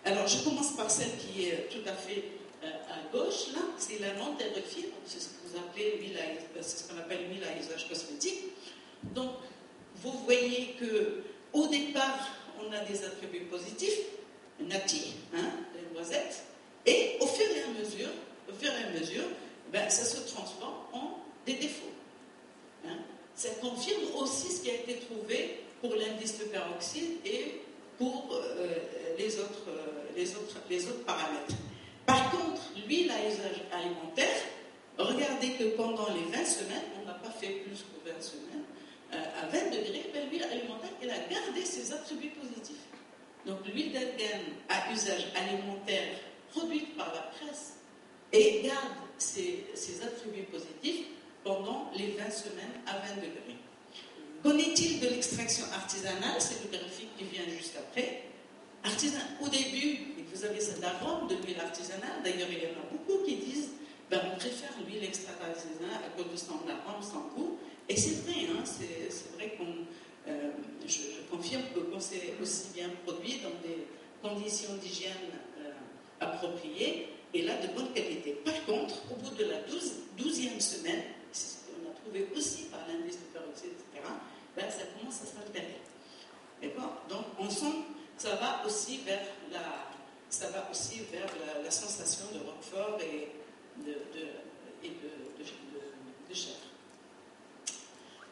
Alors, je commence par celle qui est tout à fait à gauche, là, c'est la non torréfiée, c'est ce que vous appelez c'est ce qu'on appelle l'huile à usage cosmétique. Donc, vous voyez que au départ, on a des attributs positifs, nati, hein, les noisettes, et au fur et à mesure, ben, ça se transforme en des défauts. Hein. Ça confirme aussi ce qui a été trouvé pour l'indice de peroxyde et pour les autres paramètres. Par contre, l'huile à usage alimentaire, regardez que pendant les 20 semaines, on n'a pas fait plus que 20 semaines, à 20 degrés, ben, l'huile alimentaire, elle a gardé ses attributs positifs. Donc l'huile d'argan à usage alimentaire produite par la presse et garde ses attributs positifs pendant les 20 semaines à 20 degrés. Qu'en est-il de l'extraction artisanale? C'est le graphique qui vient juste après. Au début, vous avez cet arôme de l'huile artisanale. D'ailleurs, il y en a beaucoup qui disent ben, on préfère l'huile extra artisanale à cause de son arôme, son goût. Et c'est vrai, hein, c'est vrai je confirme que quand c'est aussi bien produit dans des conditions d'hygiène appropriées et là de bonne qualité. Par contre, au bout de la 12e semaine, c'est ce qu'on a trouvé aussi par l'indice de peroxyde, etc., ben, ça commence à s'altérer. D'accord? Donc on sent que ça va aussi vers la sensation de Roquefort et de chèvre.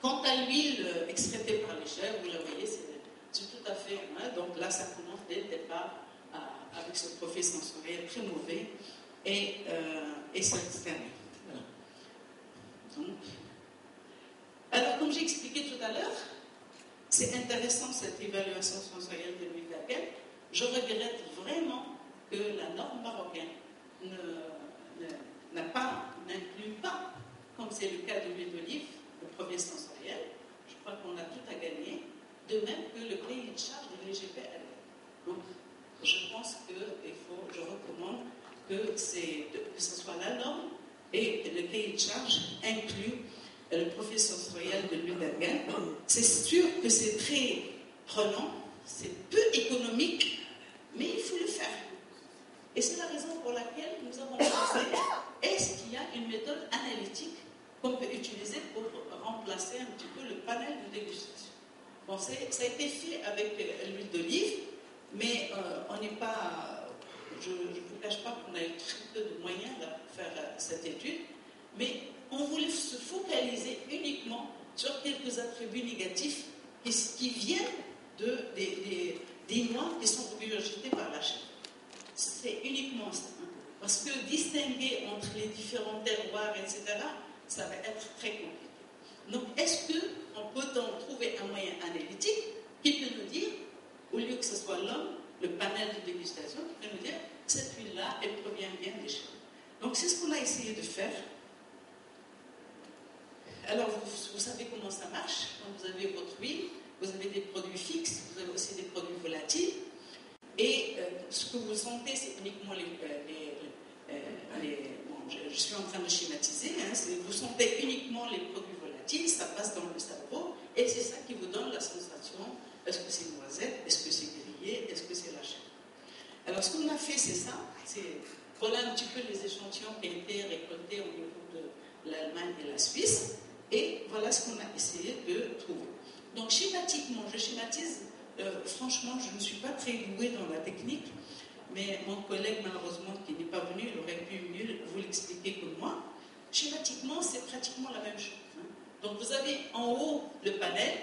Quant à l'huile excrétée par les chèvres, vous la voyez, c'est tout à fait. Hein, donc là, ça commence dès le départ avec ce profil sensoriel très mauvais et s'externe. Voilà. Donc, alors, comme j'ai expliqué tout à l'heure, c'est intéressant cette évaluation sensorielle de l'huile d'argan. Je regrette vraiment que la norme marocaine n'inclut pas, comme c'est le cas de l'huile d'olive, le profil sensoriel. Je crois qu'on a tout à gagner, de même que le cahier de charge de l'EGPL. Donc, je pense je recommande que ce soit la norme et le cahier de charge inclut le profil sensoriel de l'huile d'argan. C'est sûr que c'est très prenant, c'est peu économique, mais il faut le faire. Et c'est la raison pour laquelle nous avons pensé, est-ce qu'il y a une méthode analytique qu'on peut utiliser pour remplacer un petit peu le panel de dégustation. Bon, ça a été fait avec l'huile d'olive, mais on n'est pas, je ne vous cache pas qu'on a eu très peu de moyens pour faire cette étude, mais on voulait se focaliser uniquement sur quelques attributs négatifs qui viennent des noix qui sont regurgitées par la chèvre. C'est uniquement ça. Parce que distinguer entre les différents terroirs, etc., ça va être très compliqué. Donc, est-ce qu'on peut donc trouver un moyen analytique qui peut nous dire, au lieu que ce soit l'homme, le panel de dégustation, qui peut nous dire, cette huile-là, elle provient bien des chèvres. Donc, c'est ce qu'on a essayé de faire. Alors, vous savez comment ça marche. Donc, vous avez votre huile, vous avez des produits fixes, vous avez aussi des produits volatiles. Et ce que vous sentez, c'est uniquement je suis en train de schématiser, vous sentez uniquement les produits volatiles, ça passe dans le cerveau, et c'est ça qui vous donne la sensation, est-ce que c'est noisette, est-ce que c'est grillé, est-ce que c'est la chèvre. Alors ce qu'on a fait, c'est ça, voilà un petit peu les échantillons qui ont été récoltés au niveau de l'Allemagne et la Suisse, et voilà ce qu'on a essayé de trouver. Donc schématiquement, je schématise, franchement, je ne suis pas très douée dans la technique, mais mon collègue, malheureusement, qui n'est pas venu, il aurait pu mieux vous l'expliquer que moi. Schématiquement, c'est pratiquement la même chose. Donc, vous avez en haut le panel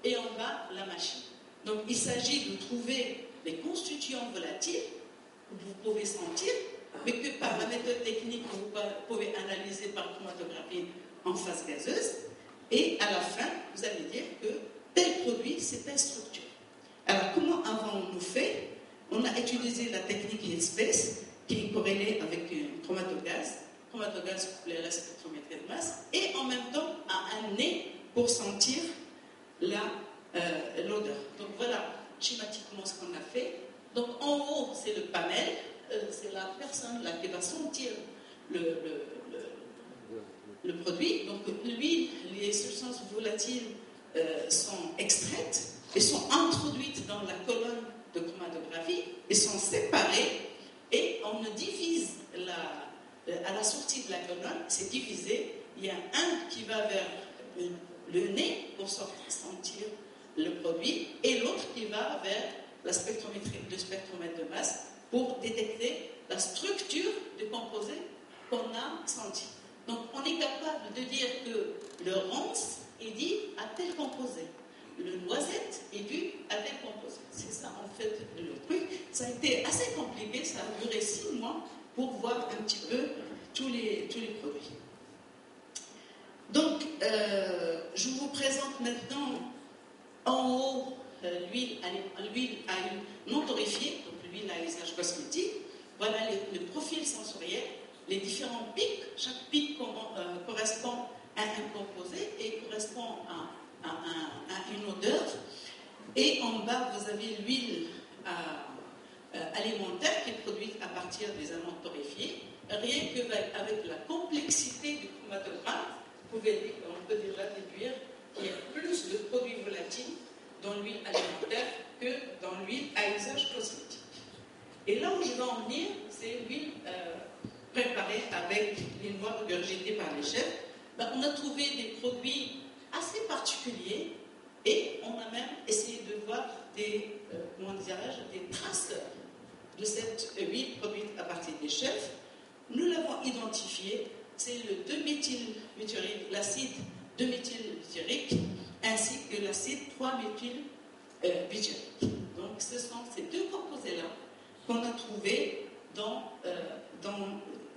et en bas la machine. Donc, il s'agit de trouver les constituants volatiles que vous pouvez sentir, mais que par la méthode technique, vous pouvez analyser par chromatographie en phase gazeuse. Et à la fin, vous allez dire que tel produit, c'est telle structure. Alors, comment avons-nous fait? On a utilisé la technique Headspace, qui est corrélée avec une chromatogaz pour la spectrométrie de masse, et en même temps un nez pour sentir l'odeur. Donc voilà schématiquement ce qu'on a fait. Donc en haut, c'est le panel, c'est la personne là qui va sentir le produit. Donc l'huile, les substances volatiles sont extraites et sont introduites dans la colonne de chromatographie et sont séparées, et on ne divise à la sortie de la colonne, c'est divisé. Il y a un qui va vers le nez pour sentir le produit, et l'autre qui va vers le spectromètre de masse pour détecter la structure du composé qu'on a senti. Donc on est capable de dire que le ronce est dit à tel composé, le noisette est dû à tel composé. C'est ça en fait le truc. Ça a été assez compliqué, ça a duré 6 mois pour voir un petit peu tous les produits. Donc je vous présente maintenant en haut l'huile non torréfiée, donc l'huile à usage cosmétique. Voilà le profil sensoriel, les différents pics. Chaque pic correspond à un composé et correspond à une odeur. Et en bas, vous avez l'huile alimentaire qui est produite à partir des amandes torréfiées. Rien qu'avec la complexité du chromatogramme, on peut déjà déduire qu'il y a plus de produits volatiles dans l'huile alimentaire que dans l'huile à usage cosmétique. Et là où je veux en venir, c'est l'huile préparée avec les noix regurgitées par les chefs. On a trouvé des produits assez particuliers, et on a même essayé de voir des traceurs de cette huile produite à partir des chefs. Nous l'avons identifié, c'est le 2-méthylbutyrique, l'acide 2-méthylbutyrique, ainsi que l'acide 3-méthylbutyrique. Donc ce sont ces deux composés-là qu'on a trouvés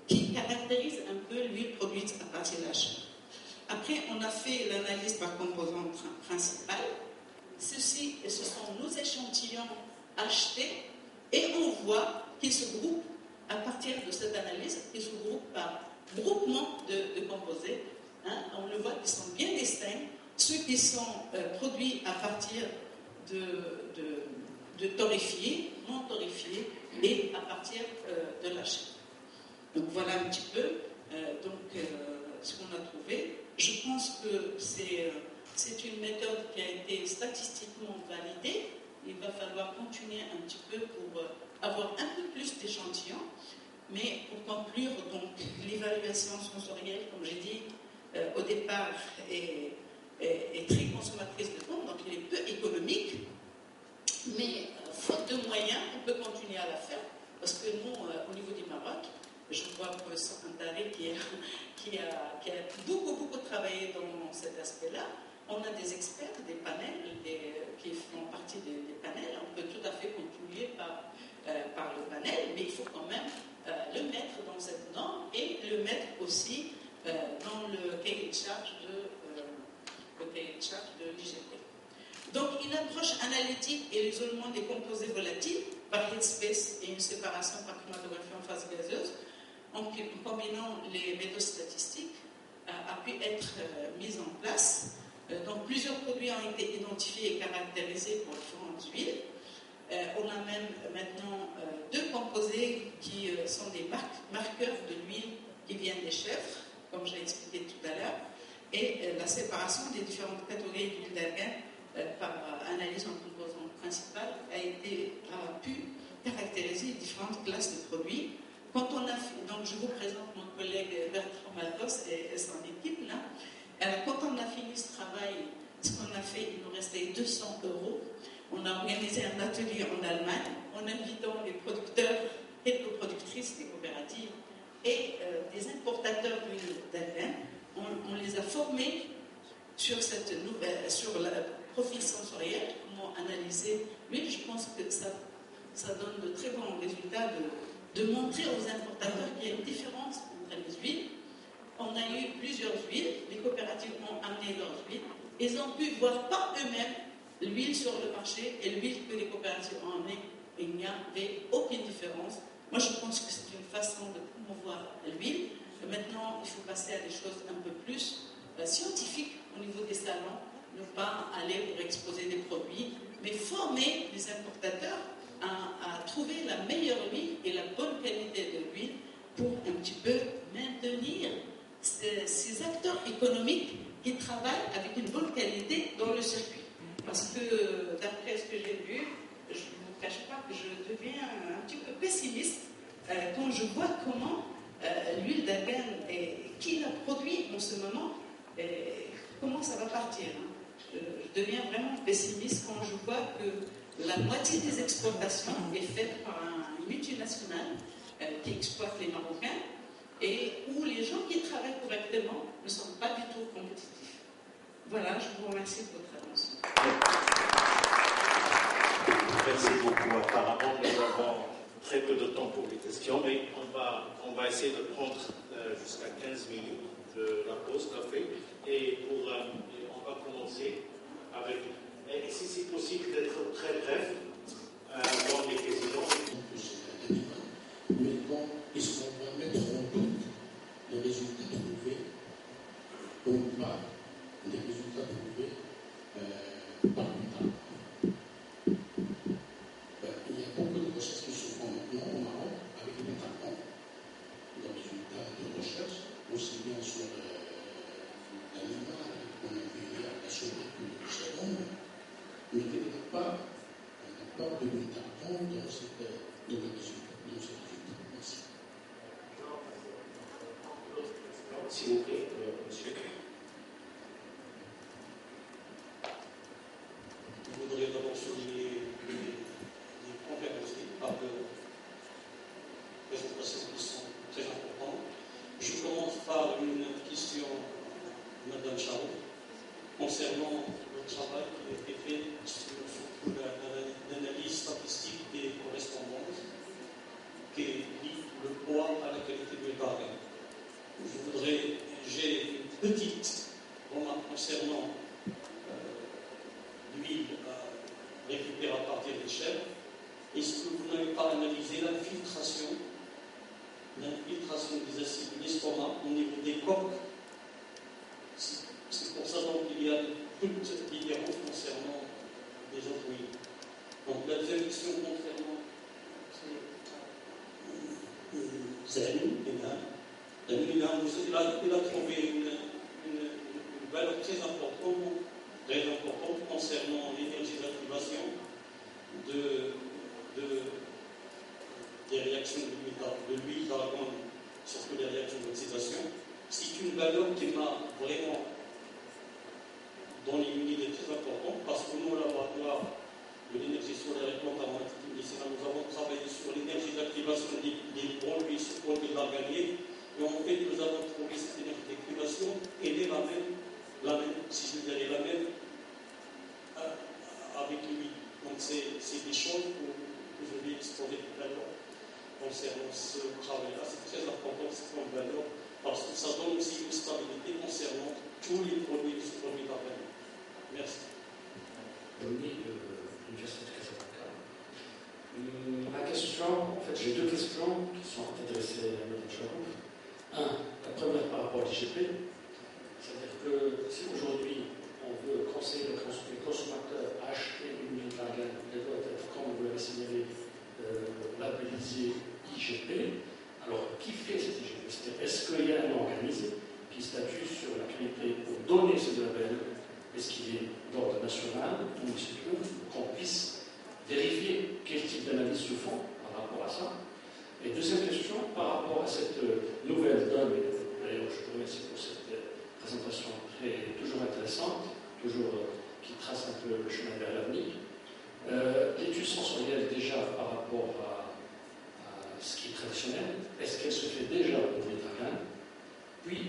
qui caractérisent un peu l'huile produite à partir de la chèvre. Après, on a fait l'analyse par composante principale. Ce sont nos échantillons achetés, et on voit qu'ils se groupent à partir de cette analyse, qu'ils se groupent par groupement de composés. On le voit qu'ils sont bien distincts. Ceux qui sont produits à partir de torréfiés, non torréfiés, et à partir de la chèvre. Donc voilà un petit peu ce qu'on a trouvé. Je pense que c'est une méthode qui a été statistiquement validée. Il va falloir continuer un petit peu pour avoir un peu plus d'échantillons. Mais pour conclure, donc, l'évaluation sensorielle, comme j'ai dit au départ, est très consommatrice de temps, donc elle est peu économique. Mais faute de moyens, on peut continuer à la faire, parce que nous, au niveau du Maroc, je vois le professeur Antari qui a beaucoup travaillé dans cet aspect-là. On a des experts, des panels qui font partie des panels. On peut tout à fait contribuer par le panel, mais il faut quand même le mettre dans cette norme et le mettre aussi dans le cahier de charge de l'IGP. Donc, une approche analytique et l'isolement des composés volatiles par headspace et une séparation par chromatographie en phase gazeuse, en combinant les méthodes statistiques, a pu être mise en place. Donc, plusieurs produits ont été identifiés et caractérisés pour différentes huiles. On a même maintenant 2 composés qui sont des marqueurs de l'huile qui viennent des chèvres, comme j'ai expliqué tout à l'heure, et la séparation des différentes catégories d'huile d'argan par analyse en composants principales a pu caractériser différentes classes de produits. Quand on a fait, donc je vous présente mon collègue Bertrand Matos et son équipe là. Quand on a fini ce travail, ce qu'on a fait, il nous restait 200 €. On a organisé un atelier en Allemagne en invitant les producteurs et les productrices des coopératives et des importateurs d'huile d'argan. On les a formés sur le profil sensoriel, comment analyser l'huile. Je pense que ça donne de très bons résultats de montrer aux importateurs qu'il y a une différence entre les huiles. On a eu plusieurs huiles, les coopératives ont amené leurs huiles, ils ont pu voir par eux-mêmes l'huile sur le marché et l'huile que les coopératives ont amenée, il n'y avait aucune différence. Moi je pense que c'est une façon de promouvoir l'huile. Maintenant il faut passer à des choses un peu plus scientifiques au niveau des salons, ne pas aller pour exposer des produits, mais former les importateurs à trouver la meilleure huile et la bonne qualité de l'huile pour un petit peu maintenir ces acteurs économiques qui travaillent avec une bonne qualité dans le circuit. Parce que d'après ce que j'ai vu, je ne vous cache pas que je deviens un petit peu pessimiste quand je vois comment l'huile d'argan, qui la produit en ce moment, comment ça va partir. Je deviens vraiment pessimiste quand je vois que la moitié des exportations est faite par un multinational qui exploite les Marocains et où les gens qui travaillent correctement ne sont pas du tout compétitifs. Voilà, je vous remercie de votre attention. Merci beaucoup. Apparemment, nous avons très peu de temps pour les questions, mais on va essayer de prendre jusqu'à 15 minutes de la pause café et on va commencer avec, et si c'est possible d'être très bref dans les questions. Mais bon, est-ce qu'on va mettre en doute les résultats trouvés ou pas les résultats trouvés par l'État? Il y a beaucoup de recherches qui se font maintenant au Maroc avec notamment les résultats de recherche, aussi bien sur l'animal qu'on a vu à la souris que le charbon, mais il n'y a pas de l'État dans les résultats. Merci. S'il vous plaît, monsieur. Je voudrais d'abord souligner les conférences par de présentations qui sont très importantes. Je commence par une question de Mme Chao concernant le travail qui a été fait sur l'analyse statistique des correspondances qui lie le poids à la qualité du baril. J'ai une petite remarque concernant l'huile récupérée à partir des chèvres. Est-ce que vous n'avez pas analysé l'infiltration des acides de l'estomac au niveau des coques? C'est pour ça donc qu'il y a toute différence concernant les autres huiles. Donc la deuxième question concernant il a trouvé une valeur très importante concernant l'énergisation des réactions de l'huile d'argan, surtout les réactions d'oxydation. C'est une valeur qui m'a vraiment donné une idée très importante parce que nos laboratoires de l'énergie solaire et notamment nous avons travaillé sur l'énergie d'activation des produits sur produits organiques. Et en fait, nous avons trouvé cette énergie d'activation, elle est la même, si je veux dire, la même avec lui. Donc, c'est des choses que je vais exposer tout à l'heure concernant ce travail-là. C'est très important, c'est comme valeur, parce que ça donne aussi une stabilité concernant tous les produits de ce produit organique. Merci. Ma question, en fait, j'ai deux questions qui sont adressées à Mme Charouf. La première par rapport à l'IGP, c'est-à-dire que si aujourd'hui on veut conseiller les consommateurs à acheter une huile d'argan, elle doit être, comme vous l'avez signalé, labellisée IGP. Alors, qui fait cette IGP? Est-ce qu'il y a un organisme qui statue sur la qualité pour donner ce label? Est-ce qu'il est d'ordre national ou est-ce qu'on puisse vérifier quel type d'analyse se font par rapport à ça? Et deuxième question, par rapport à cette nouvelle donne, d'ailleurs je vous remercie pour cette présentation toujours intéressante, qui trace un peu le chemin vers l'avenir. L'étude sensorielle déjà par rapport à ce qui est traditionnel, est-ce qu'elle se fait déjà pour les dragons? Puis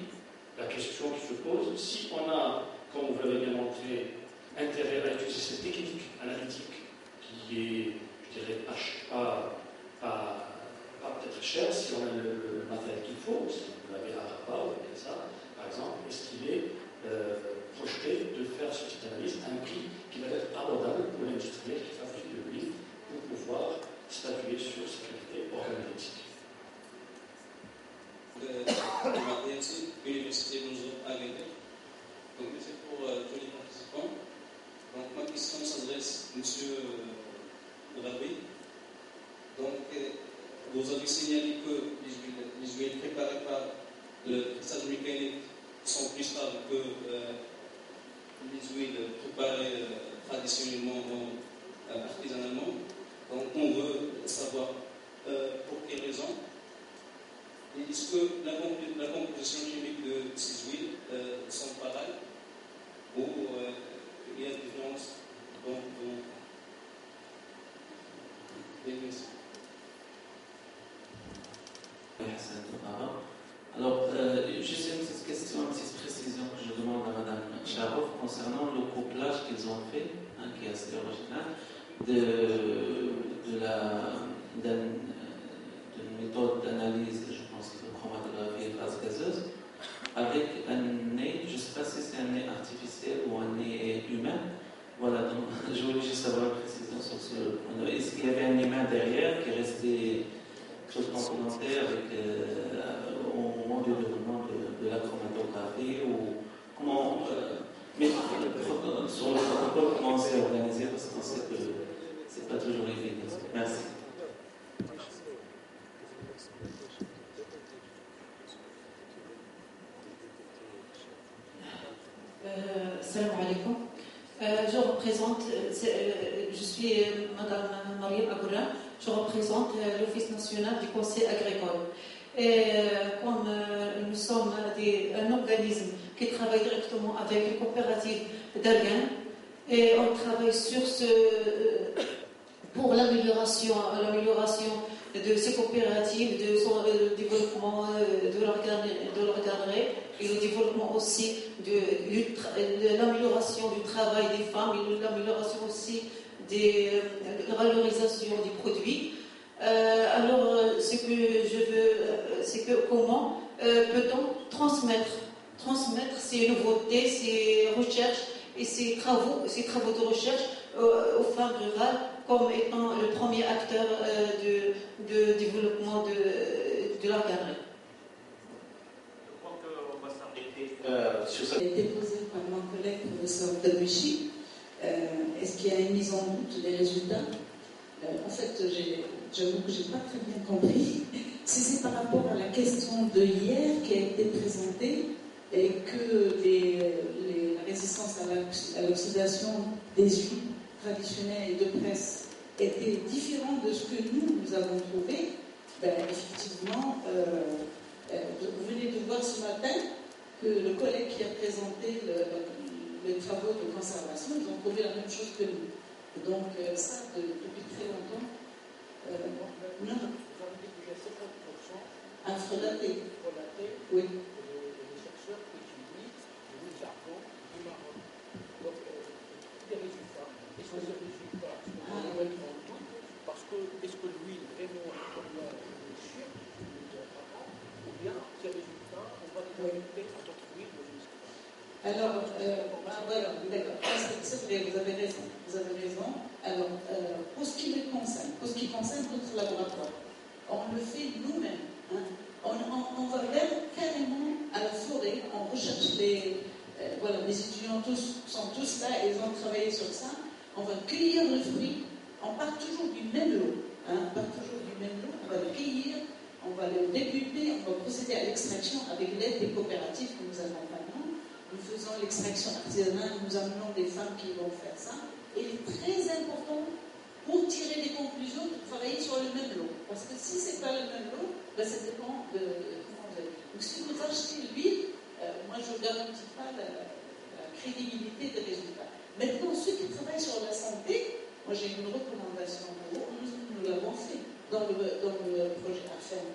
la question qui se pose, si on a, comme vous l'avez bien montré, intérêt à utiliser cette technique analytique qui est, je dirais, pas peut-être cher, si on a le matériel qu'il faut, si on l'avait à Rabat ou comme ça, par exemple, est-ce qu'il est projeté de faire ce type d'analyse à un prix qui va être abordable pour l'industriel qui fabrique de l'huile pour pouvoir statuer sur sa qualité organoleptique? L'université de Agadir. Donc, c'est pour tous les participants. Donc, ma question s'adresse à M. Rabé. Donc, vous avez signalé que les huiles préparées par le cristal mécanique sont plus stables que les huiles préparées traditionnellement ou artisanalement. Donc, on veut savoir pour quelles raisons. Est-ce que la composition chimique de ces huiles sont pareilles ou il y a une différence dans les mesures? Alors, juste une petite question, une petite précision que je demande à Mme Charouf concernant le couplage qu'ils ont fait, qui est assez original, d'une méthode d'analyse, je pense, de chromatographie et phase gazeuse, avec un nez, je ne sais pas si c'est un nez artificiel ou un nez humain. Voilà, donc je voulais juste avoir une précision sur ce point. Est-ce qu'il y avait un humain derrière qui restait chose complémentaire au moment du déroulement de la chromatographie ou comment mais sur le protocole, comment c'est organisé, parce qu'on sait que c'est pas toujours évident. Merci. Salam alaikum. Je représente, je suis Madame Mariam Agoura, je représente l'Office national du conseil agricole. Et comme nous sommes un organisme qui travaille directement avec les coopératives d'Argan, et on travaille sur pour l'amélioration de ces coopératives, de son développement de l'organerie et le développement aussi de l'amélioration du travail des femmes et l'amélioration aussi de la valorisation des produits. Alors, ce que je veux, c'est que comment peut-on transmettre ces nouveautés, ces recherches et ces travaux de recherche aux femmes rurales comme étant le premier acteur de développement de l'organerie. Je crois qu'on va s'arrêter sur ça. A été posé par mon collègue professeur Derwichi. Est-ce qu'il y a une mise en doute des résultats? En fait, j'avoue que je n'ai pas très bien compris. Si c'est par rapport à la question de hier qui a été présentée et que la résistance à l'oxydation des huiles traditionnelles et de presse était différente de ce que nous avons trouvé, effectivement, vous venez de voir ce matin que le collègue qui a présenté les travaux de conservation, ils ont trouvé la même chose que nous. Donc, ça, depuis très longtemps, non. Infrelaté. Oui. Les chercheurs étudient le jargon du Maroc. Donc, des résultats. Est-ce que ces résultats sont vraiment tout? Parce que, est-ce que l'huile vraiment comme le chien, ou bien ces résultats, on va les ajouter à d'autres huiles, je ne sais pas. Alors, voilà, d'accord. C'est vrai, vous avez raison. Vous avez raison. Alors, pour ce qui concerne notre laboratoire, on le fait nous-mêmes. Hein. On va même carrément à la forêt, on recherche voilà, les étudiants sont tous là, ils ont travaillé sur ça. On va cueillir le fruit, on part toujours du même lot. Hein, on va le cueillir, on va le dépulper, on va procéder à l'extraction avec l'aide des coopératives que nous avons maintenant. Nous faisons l'extraction artisanale, nous amenons des femmes qui vont faire ça. Et il est très important pour tirer des conclusions de travailler sur le même lot. Parce que si ce n'est pas le même lot, ben ça dépend de comment vous avez. Donc si vous achetez l'huile, moi je ne garantis pas la crédibilité des résultats. Maintenant, ceux qui travaillent sur la santé, moi j'ai une recommandation pour eux, nous l'avons fait dans le projet AFEM.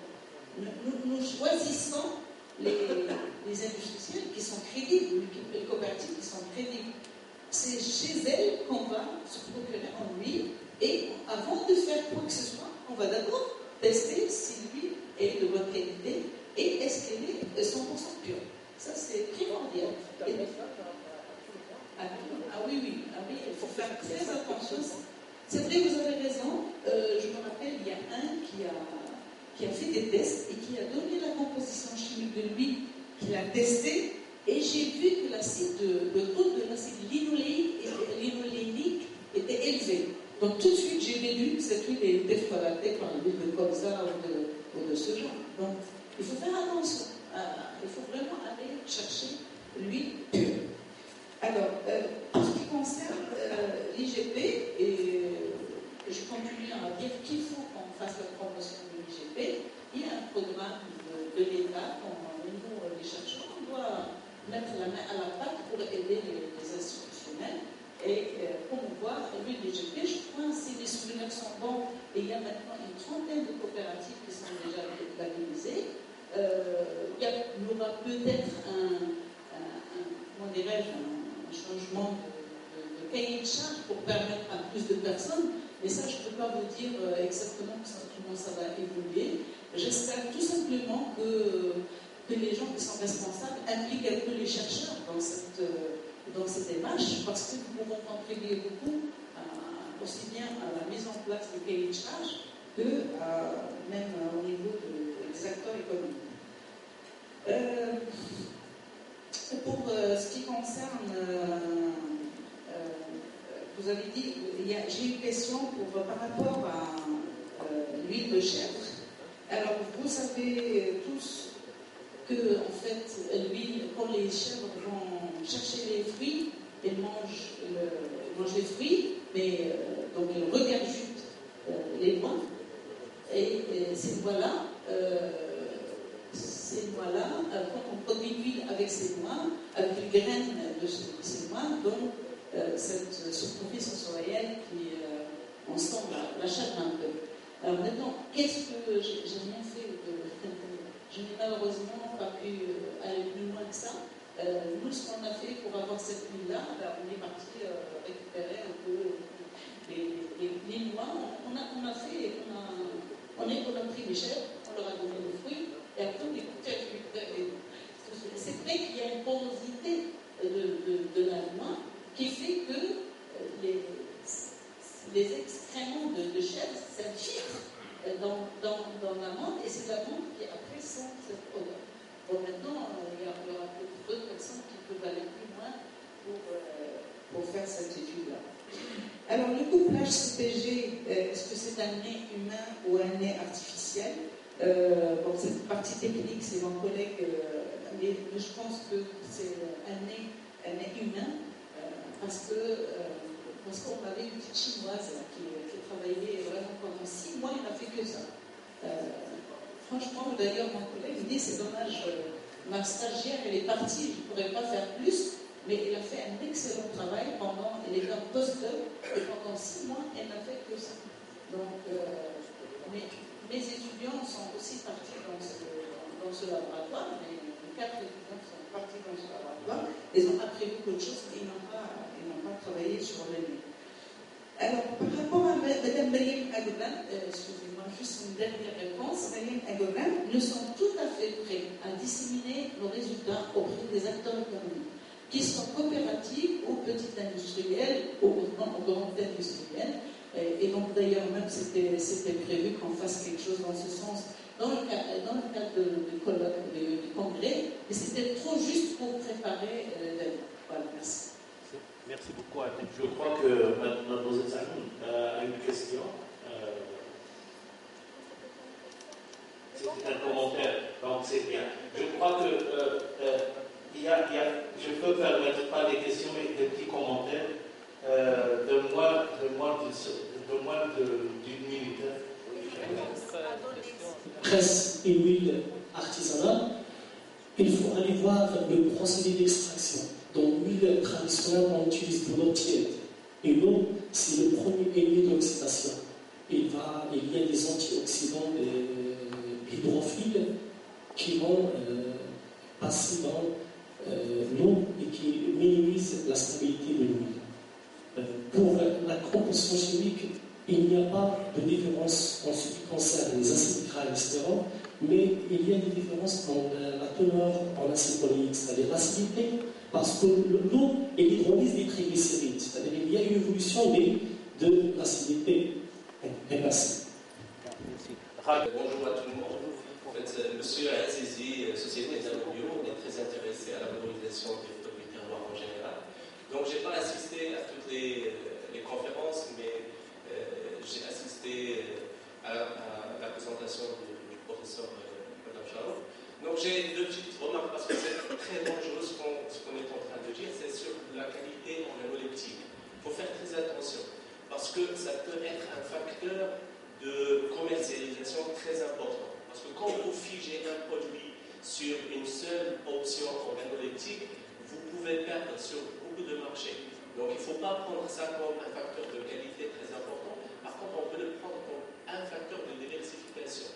Nous choisissons les industriels qui sont crédibles, les coopératives qui sont crédibles. C'est chez elles qu'on va se procurer en huile. Et avant de faire quoi que ce soit, on va d'abord tester si l'huile est de bonne qualité et est-ce qu'elle est 100% pure. Ça, c'est primordial. Oui, il faut faire très attention. C'est vrai, vous avez raison. Je me rappelle, il y a un qui a fait des tests et qui a donné la composition chimique de l'huile qu'il a testé. Et j'ai vu que le taux de l'acide linolénique était élevé. Donc tout de suite, j'ai déduit que cette huile est défrolatée par l'huile de colza ou de ce genre. Donc il faut faire attention. Il faut vraiment aller chercher l'huile pure. Alors, pour ce qui concerne l'IGP, et je continue à dire qu'il faut qu'on fasse la promotion de l'IGP, il y a un programme de l'État, nous les chercheurs, on doit mettre la main à la pâte pour aider les institutionnels et promouvoir l'IGP. Je crois que si les souvenirs sont bons, et il y a maintenant une trentaine de coopératives qui sont déjà labellisées. Il y aura peut-être un changement de cahier de charge pour permettre à plus de personnes, mais ça, je ne peux pas vous dire exactement comment ça va évoluer. J'espère tout simplement que les gens qui sont responsables impliquent un peu les chercheurs dans cette démarche, parce que nous pouvons contribuer beaucoup, aussi bien à la mise en place du cahier de charge que même au niveau des acteurs économiques. Pour ce qui concerne, vous avez dit, j'ai une question par rapport à l'huile de chèvre. Alors, vous savez tous que, en fait, l'huile, quand les chèvres vont chercher les fruits, elles mangent les fruits, mais donc elles regurgitent les noix. Et ces noix-là, quand on produit l'huile avec ces noix, avec les graines de ces noix, donc ce profil sensoriel qui on sent la chair un peu. Alors maintenant, qu'est-ce que j'ai rien fait je n'ai malheureusement pas pu aller plus loin que ça. Nous, ce qu'on a fait pour avoir cette huile-là, on est parti récupérer un peu les noix. On a pris les chèvres, on leur a donné le fruit, et après on est parti récupérer. C'est vrai qu'il y a une porosité de la noix qui fait que les excréments de chèvre s'infiltrent dans l'amande, et c'est l'amande qui après sent cette odeur. Bon, maintenant, il y aura peut-être d'autres personnes qui peuvent aller plus loin pour faire cette étude-là. Alors, le couplage CPG, est-ce que c'est un nez humain ou un nez artificiel? Cette partie technique, c'est mon collègue, mais je pense que c'est un nez humain, parce qu'on avait une petite chinoise là, qui travaillait vraiment pendant 6 mois, il n'a fait que ça. Franchement, d'ailleurs, mon collègue me dit, c'est dommage, ma stagiaire, elle est partie, je ne pourrais pas faire plus. Mais il a fait un excellent travail pendant, il était en post-doc, et pendant 6 mois, elle n'a fait que ça. Donc, mes étudiants sont aussi partis dans ce laboratoire, mais 4 étudiants sont partis dans ce laboratoire, ils ont appris beaucoup de choses, mais ils n'ont pas travaillé sur le nez. Alors, par rapport à Mme Mariam Agolan, excusez-moi, juste une dernière réponse, Mariam Agolan, nous sommes tout à fait prêts à disséminer nos résultats auprès des acteurs économiques, qui sont coopératifs ou petits industriels ou grands industriels. Et donc, d'ailleurs, même c'était prévu qu'on fasse quelque chose dans ce sens dans le cadre du congrès, mais c'était trop juste pour préparer l'aide. Voilà, merci. Merci beaucoup. Je crois que Mme Sanoun a une question. C'est un commentaire, donc c'est bien. Je crois que je peux permettre pas des questions, mais des petits commentaires de moins d'une minute. Presse et huile artisanale, il faut aller voir le procédé d'extraction. Donc, l'huile traditionnelle, on utilise de l'eau tiède. Et l'eau, c'est le premier élément d'oxydation. Il y a des antioxydants hydrophiles qui vont passer dans l'eau et qui minimisent la stabilité de l'huile. Pour la composition chimique, il n'y a pas de différence en ce qui concerne les acides gras et les stérols, mais il y a des différences dans la teneur en acide oléique, c'est-à-dire l'acidité, parce que l'eau est l'hydrolyse des triglycérides, c'est-à-dire qu'il y a une évolution de l'acidité inversée. Bonjour à tout le monde. En fait, Monsieur Azizi, Société Nanobio, on est très intéressé à la valorisation des produits terroirs en général. Donc, je n'ai pas assisté à toutes les conférences, mais j'ai assisté à la présentation du professeur Mme Charles. Donc, j'ai 2 petites remarques parce que c'est très dangereux ce qu'on est en train de dire, c'est sur la qualité organoleptique. Il faut faire très attention parce que ça peut être un facteur de commercialisation très important. Parce que quand vous figez un produit sur une seule option organoleptique, vous pouvez perdre sur beaucoup de marchés. Donc il ne faut pas prendre ça comme un facteur de qualité très important. Par contre, on peut le prendre comme un facteur de diversification.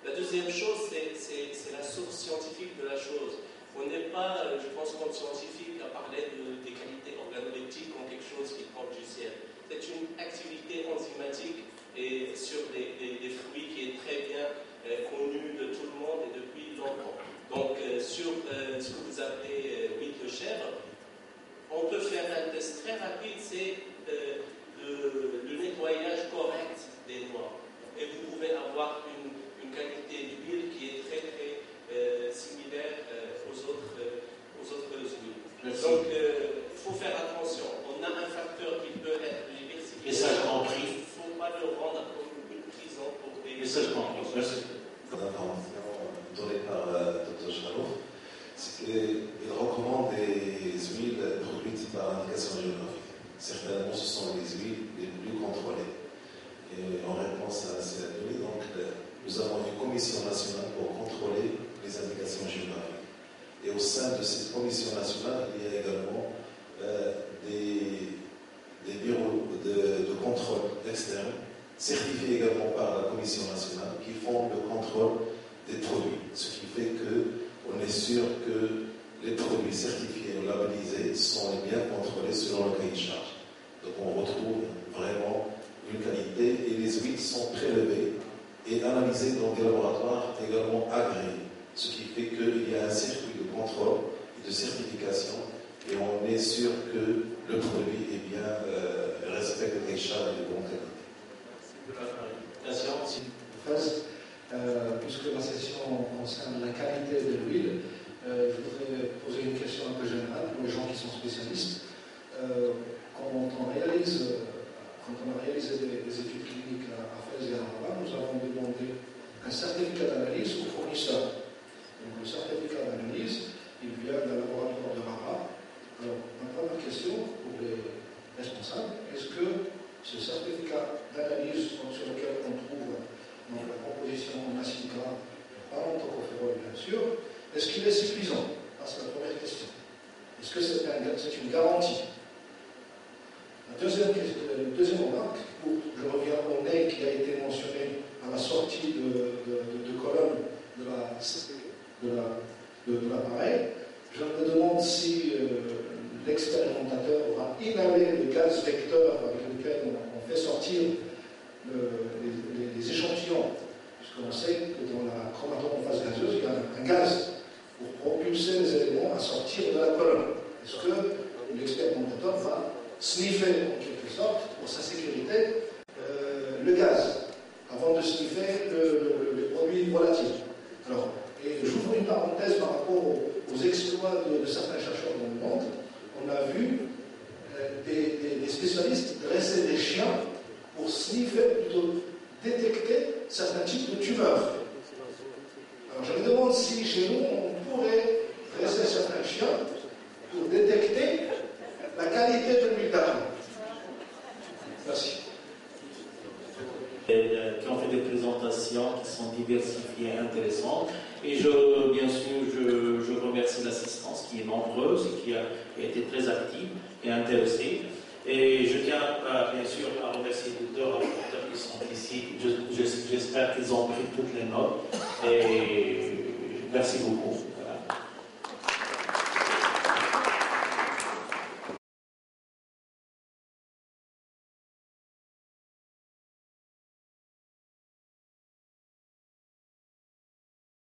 La deuxième chose, c'est la source scientifique de la chose. On n'est pas, je pense, comme scientifique à parler des qualités organoleptiques comme quelque chose qui tombe du ciel. C'est une activité enzymatique et sur des fruits qui est très bien connue de tout le monde et depuis longtemps. Donc, sur ce que vous appelez huile de chèvre, on peut faire un test très rapide, c'est le nettoyage correct des noix. Et vous pouvez avoir une qualité d'huile qui est très très similaire aux autres huiles. Merci. Donc, il faut faire attention. On a un facteur qui peut être diversifié. Message compris. Il ne faut pas le rendre comme une prison pour des... Message compris. Merci. L'information donnée par Dr. Chalouf, c'est qu'il recommande des huiles produites par indication géographique. Certainement, ce sont les huiles les plus contrôlées. Et en réponse à ces ateliers, donc, nous avons une commission nationale pour contrôler les indications géographiques. Et au sein de cette commission nationale, il y a également des bureaux de contrôle externe, certifiés également par la commission nationale, qui font le contrôle des produits. Ce qui fait qu'on est sûr que les produits certifiés ou labellisés sont bien contrôlés selon le cahier de charge. Donc on retrouve vraiment une qualité et les huiles sont prélevées et analysées dans des laboratoires également agréés. Ce qui fait qu'il y a un circuit de contrôle et de certification et on est sûr que le produit est bien respecte les charges de bonne qualité. Puisque la session concerne la qualité de l'huile, je voudrais poser une question un peu générale pour les gens qui sont spécialistes. Quand on a réalisé des études cliniques à Fès et à Rabat, nous avons demandé un certificat d'analyse aux fournisseurs. Donc le certificat d'analyse, il vient d'un laboratoire de Rabat. Alors, ma première question pour les responsables, est-ce que ce certificat d'analyse sur lequel on trouve donc, la composition en acide gras, pas en tocopherol bien sûr, est-ce qu'il est suffisant? Ça, c'est la première question. Et Est-ce que c'est une garantie? La deuxième remarque, où je reviens au nez qui a été mentionné à la sortie de colonne de l'appareil, je me demande si l'expérimentateur aura inhalé le gaz vecteur avec lequel on fait sortir les échantillons. Puisqu'on sait que dans la chromatome en phase gazeuse, il y a un gaz pour propulser les éléments à sortir de la colonne. Est-ce que l'expérimentateur va sniffer en quelque sorte, pour sa sécurité, le gaz avant de sniffer le produit volatile? Alors, et j'ouvre une parenthèse par rapport aux exploits de certains chercheurs dans le monde. On a vu des spécialistes dresser des chiens pour sniffer, plutôt détecter certains types de tumeurs. Alors je me demande si chez nous on pourrait dresser certains chiens pour détecter la qualité de l'huile. Merci. Qui ont fait des présentations qui sont diversifiées et intéressantes. Et bien sûr, je remercie l'assistance qui est nombreuse et qui a été très active et intéressée. Et je tiens bien sûr à remercier les deux rapporteurs qui sont ici. J'espère qu'ils ont pris toutes les notes. Et merci beaucoup.